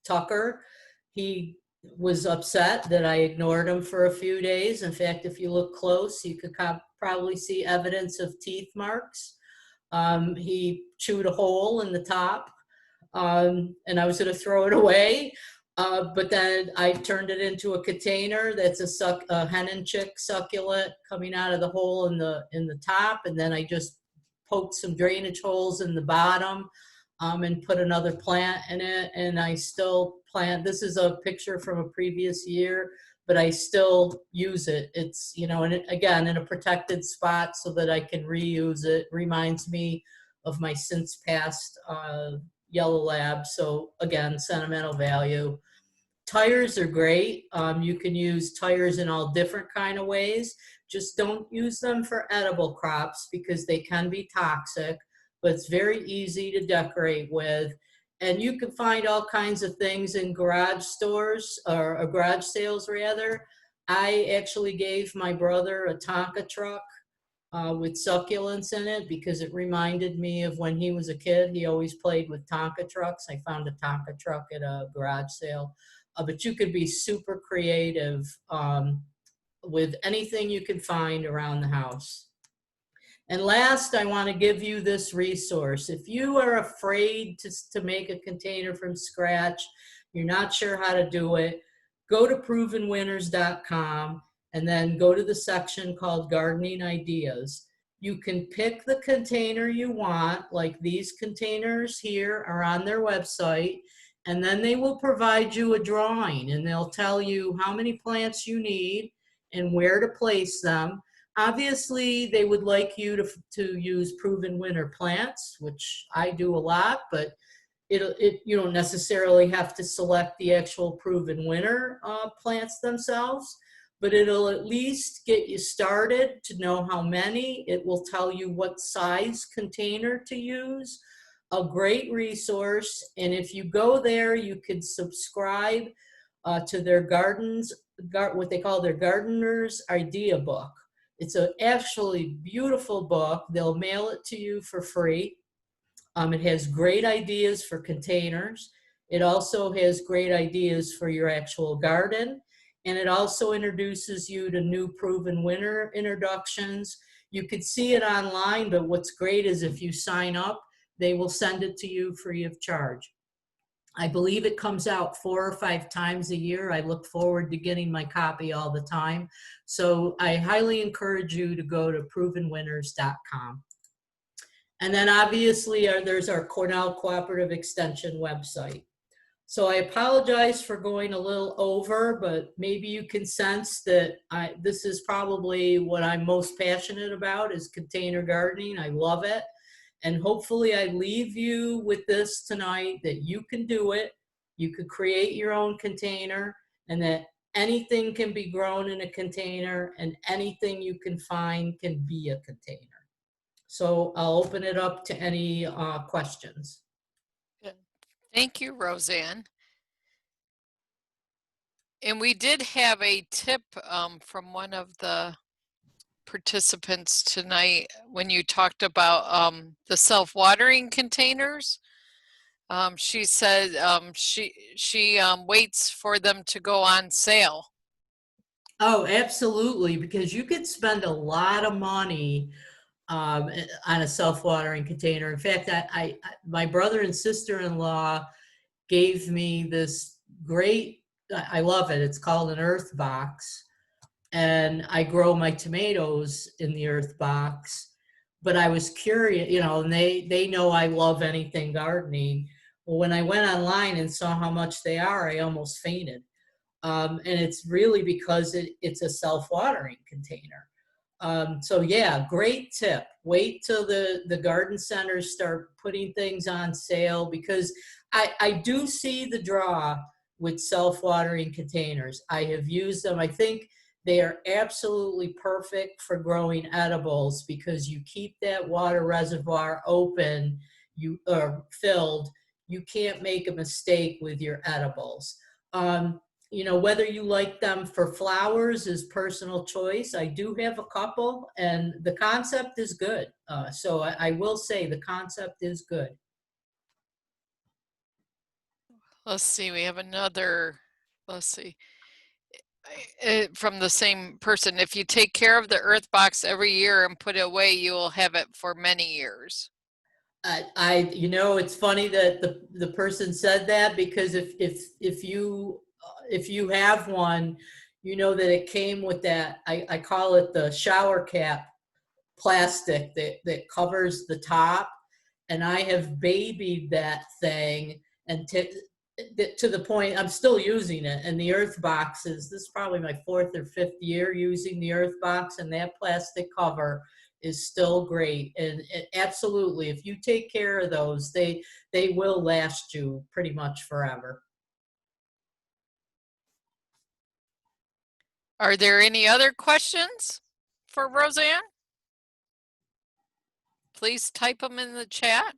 [SPEAKER 1] Tucker. He was upset that I ignored him for a few days. In fact, if you look close, you could probably see evidence of teeth marks. He chewed a hole in the top, and I was going to throw it away. But then I turned it into a container that's a hen and chick succulent coming out of the hole in the top, and then I just poked some drainage holes in the bottom, and put another plant in it. And I still plant. This is a picture from a previous year, but I still use it. It's, you know, and again, in a protected spot so that I can reuse it. Reminds me of my since passed yellow lab. So again, sentimental value. Tires are great. You can use tires in all different kind of ways. Just don't use them for edible crops because they can be toxic, but it's very easy to decorate with. And you can find all kinds of things in garage stores, or garage sales rather. I actually gave my brother a Tonka truck with succulents in it because it reminded me of when he was a kid. He always played with Tonka trucks. I found a Tonka truck at a garage sale. But you could be super creative with anything you can find around the house. And last, I want to give you this resource. If you are afraid to make a container from scratch, you're not sure how to do it, go to provenwinners.com and then go to the section called Gardening Ideas. You can pick the container you want, like these containers here are on their website, and then they will provide you a drawing, and they'll tell you how many plants you need and where to place them. Obviously, they would like you to use proven winner plants, which I do a lot, but you don't necessarily have to select the actual proven winner plants themselves, but it'll at least get you started to know how many. It will tell you what size container to use. A great resource. And if you go there, you can subscribe to their what they call their Gardener's Idea Book. It's an actually beautiful book. They'll mail it to you for free. It has great ideas for containers. It also has great ideas for your actual garden. And it also introduces you to new proven winner introductions. You could see it online, but what's great is if you sign up, they will send it to you free of charge. I believe it comes out 4 or 5 times a year. I look forward to getting my copy all the time. So I highly encourage you to go to provenwinners.com. And then obviously there's our Cornell Cooperative Extension website. So I apologize for going a little over, but maybe you can sense that this is probably what I'm most passionate about is container gardening. I love it. And hopefully I leave you with this tonight, that you can do it. You could create your own container, and that anything can be grown in a container, and anything you can find can be a container. So I'll open it up to any questions.
[SPEAKER 2] Thank you, Roseanne. And we did have a tip from one of the participants tonight when you talked about the self-watering containers. She said she waits for them to go on sale.
[SPEAKER 1] Oh, absolutely, because you could spend a lot of money on a self-watering container. In fact, my brother and sister-in-law gave me this great, I love it. It's called an earth box. And I grow my tomatoes in the earth box. But I was curious, you know, and they know I love anything gardening. Well, when I went online and saw how much they are, I almost fainted. And it's really because it's a self-watering container. So yeah, great tip. Wait till the garden centers start putting things on sale, because I do see the draw with self-watering containers. I have used them. I think they are absolutely perfect for growing edibles, because you keep that water reservoir open, filled. You can't make a mistake with your edibles. You know, whether you like them for flowers is personal choice. I do have a couple, and the concept is good. So I will say the concept is good.
[SPEAKER 2] Let's see, we have another, let's see, from the same person. If you take care of the earth box every year and put it away, you will have it for many years.
[SPEAKER 1] You know, it's funny that the person said that, because if you have one, you know that it came with that, I call it the shower cap plastic that covers the top, and I have babied that thing, and to the point I'm still using it. And the earth boxes, this is probably my 4th or 5th year using the earth box, and that plastic cover is still great. And absolutely, if you take care of those, they will last you pretty much forever.
[SPEAKER 2] Are there any other questions for Rosanne? Please type them in the chat.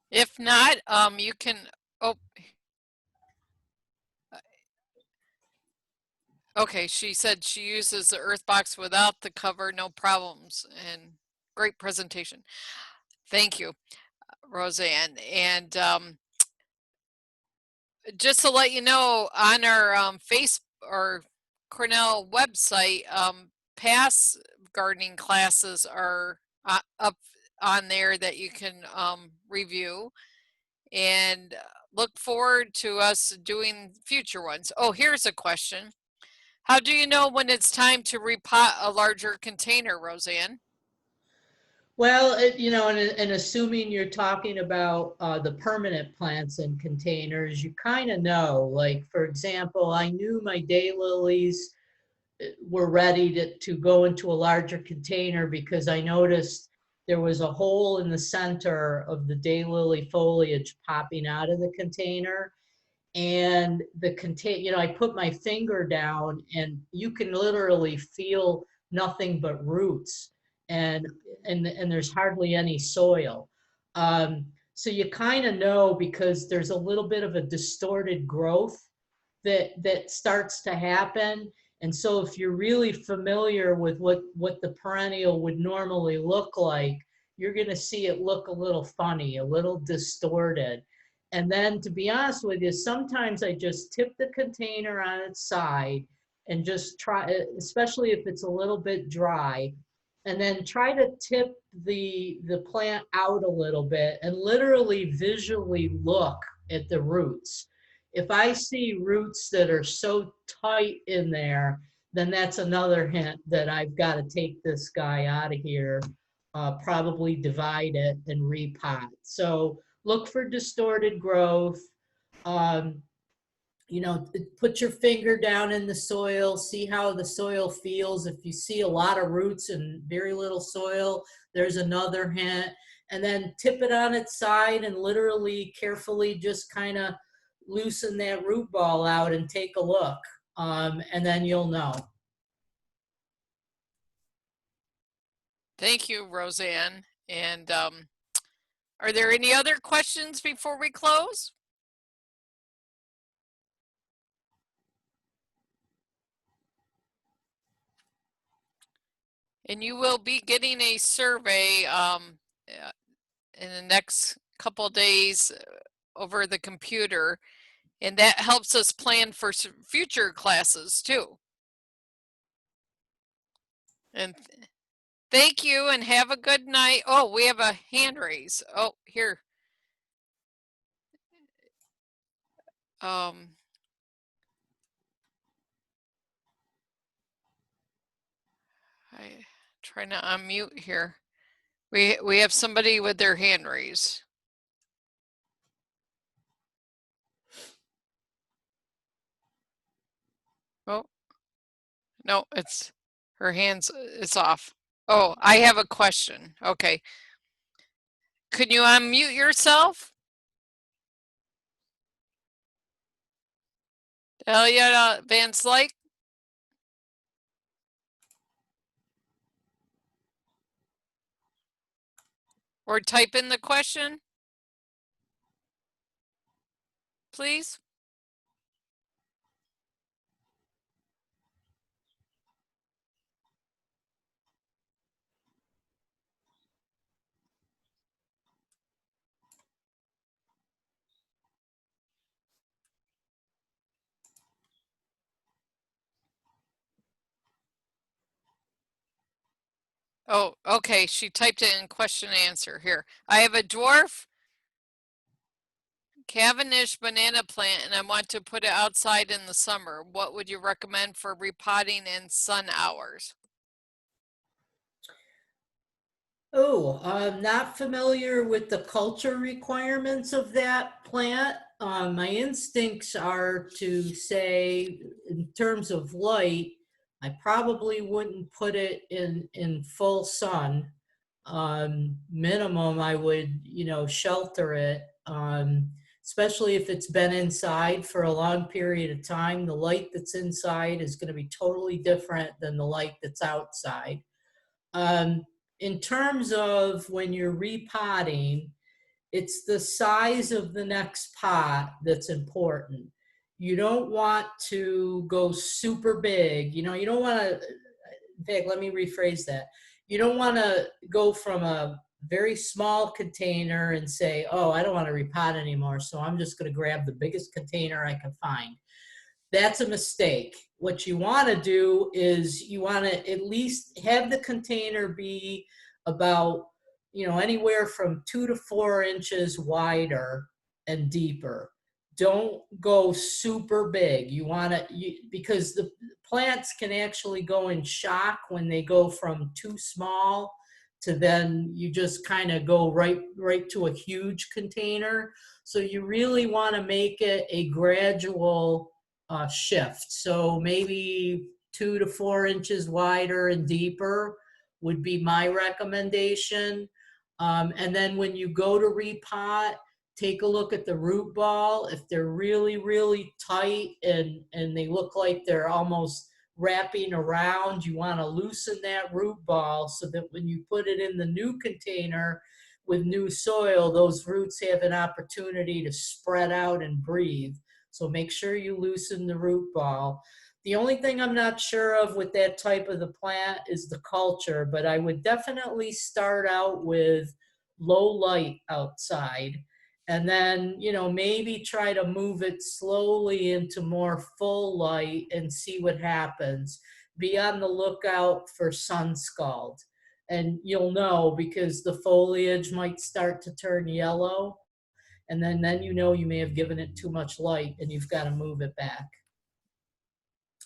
[SPEAKER 2] If not, you can, oh, okay, she said she uses the earth box without the cover, no problems, and great presentation. Thank you, Rosanne. And just to let you know, on our Facebook or Cornell website, past gardening classes are up on there that you can review, and look forward to us doing future ones. Oh, here's a question. How do you know when it's time to repot a larger container, Rosanne?
[SPEAKER 1] Well, you know, and assuming you're talking about the permanent plants in containers, you kind of know. Like, for example, I knew my daylilies were ready to go into a larger container, because I noticed there was a hole in the center of the daylily foliage popping out of the container. And the contain, you know, I put my finger down, and you can literally feel nothing but roots, and there's hardly any soil. So you kind of know, because there's a little bit of a distorted growth that starts to happen. And so if you're really familiar with what the perennial would normally look like, you're going to see it look a little funny, a little distorted. And then, to be honest with you, sometimes I just tip the container on its side and just try, especially if it's a little bit dry, and then try to tip the plant out a little bit and literally visually look at the roots. If I see roots that are so tight in there, then that's another hint that I've got to take this guy out of here, probably divide it and repot. So look for distorted growth. Um, you know, put your finger down in the soil, see how the soil feels. If you see a lot of roots and very little soil, there's another hint. And then tip it on its side and literally carefully just kind of loosen that root ball out and take a look. And then you'll know.
[SPEAKER 2] Thank you, Rosanne. And are there any other questions before we close? And you will be getting a survey in the next couple days over the computer. And that helps us plan for future classes too. And thank you and have a good night. Oh, we have a hand raise. Oh, here. I'm trying to unmute here. We have somebody with their hand raised. Oh, no, it's her hands, it's off. Oh, I have a question. Okay. Can you unmute yourself? Delia Van Slyke? Or type in the question, please. Oh, okay. She typed it in question and answer here. I have a dwarf Cavendish banana plant and I want to put it outside in the summer. What would you recommend for repotting and sun hours?
[SPEAKER 1] Oh, I'm not familiar with the culture requirements of that plant. My instincts are to say, in terms of light, I probably wouldn't put it in full sun. Minimum, I would, shelter it. Especially if it's been inside for a long period of time. The light that's inside is going to be totally different than the light that's outside. In terms of when you're repotting, it's the size of the next pot that's important. You don't want to go super big. You don't want to, in fact, let me rephrase that. You don't want to go from a very small container and say, oh, I don't want to repot anymore, so I'm just going to grab the biggest container I can find. That's a mistake. What you want to do is you want to at least have the container be about, anywhere from 2 to 4 inches wider and deeper. Don't go super big. You want to, because the plants can actually go in shock when they go from too small to then you just kind of go right to a huge container. So you really want to make it a gradual shift. So maybe 2 to 4 inches wider and deeper would be my recommendation. And then when you go to repot, take a look at the root ball. If they're really, really tight and they look like they're almost wrapping around, you want to loosen that root ball so that when you put it in the new container with new soil, those roots have an opportunity to spread out and breathe. So make sure you loosen the root ball. The only thing I'm not sure of with that type of the plant is the culture, but I would definitely start out with low light outside and then, maybe try to move it slowly into more full light and see what happens. Be on the lookout for sun scald. And you'll know because the foliage might start to turn yellow. And then you may have given it too much light and you've got to move it back.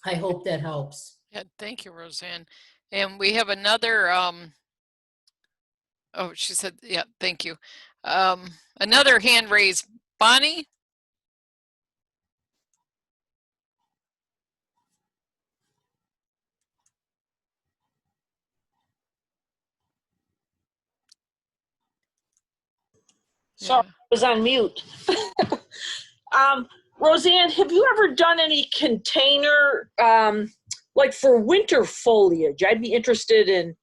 [SPEAKER 1] I hope that helps.
[SPEAKER 2] Yeah, thank you, Roseanne. And we have another, oh, she said, yeah, thank you. Another hand raised. Bonnie?
[SPEAKER 3] Sorry, I was on mute. Roseanne, have you ever done any container, like for winter foliage? I'd be interested in,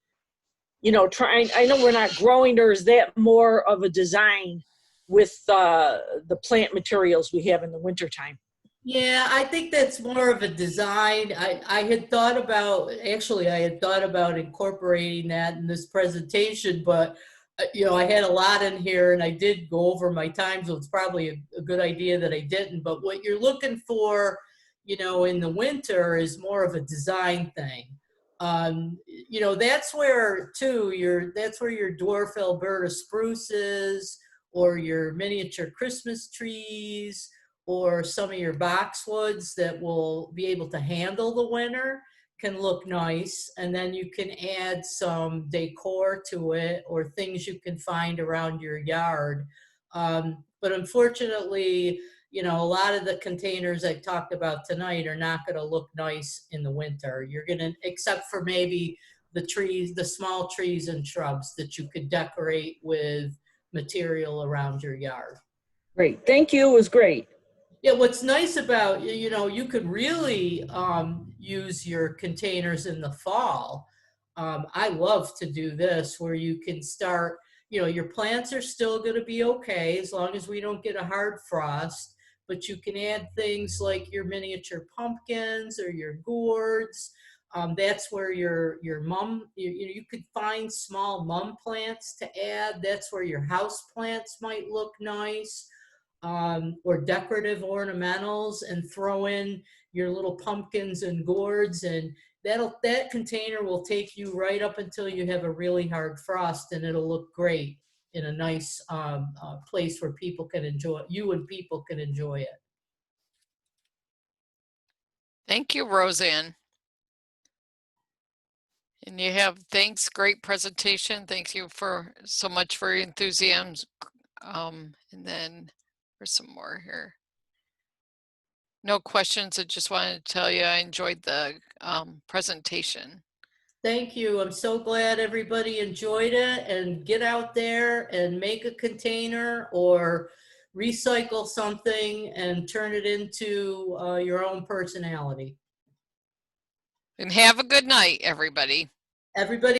[SPEAKER 3] trying, I know we're not growing, or is that more of a design with the plant materials we have in the wintertime?
[SPEAKER 1] Yeah, I think that's more of a design. I had thought about incorporating that in this presentation, but you know, I had a lot in here and I did go over my time, so it's probably a good idea that I didn't. But what you're looking for, you know, in the winter is more of a design thing. You know, that's where too, that's where your dwarf Alberta spruces or your miniature Christmas trees or some of your boxwoods that will be able to handle the winter can look nice, and then you can add some decor to it or things you can find around your yard. But unfortunately, you know, a lot of the containers I talked about tonight are not going to look nice in the winter. You're going to, except for maybe the trees, the small trees and shrubs that you could decorate with material around your yard.
[SPEAKER 3] Great. Thank you. It was great.
[SPEAKER 1] Yeah, what's nice about, you know, you could really use your containers in the fall. I love to do this where you can start, you know, your plants are still going to be okay as long as we don't get a hard frost, but you can add things like your miniature pumpkins or your gourds. That's where your mum, you could find small mum plants to add. That's where your house plants might look nice. Or decorative ornamentals, and throw in your little pumpkins and gourds, and that container will take you right up until you have a really hard frost, and it'll look great in a nice place where people can enjoy it. You and people can enjoy it.
[SPEAKER 2] Thank you, Roseanne. And you have, thanks, great presentation. Thank you for so much for your enthusiasm. And then there's some more here. No questions. I just wanted to tell you I enjoyed the presentation.
[SPEAKER 1] Thank you. I'm so glad everybody enjoyed it, and get out there and make a container or recycle something and turn it into your own personality.
[SPEAKER 2] And have a good night, everybody.
[SPEAKER 1] Everybody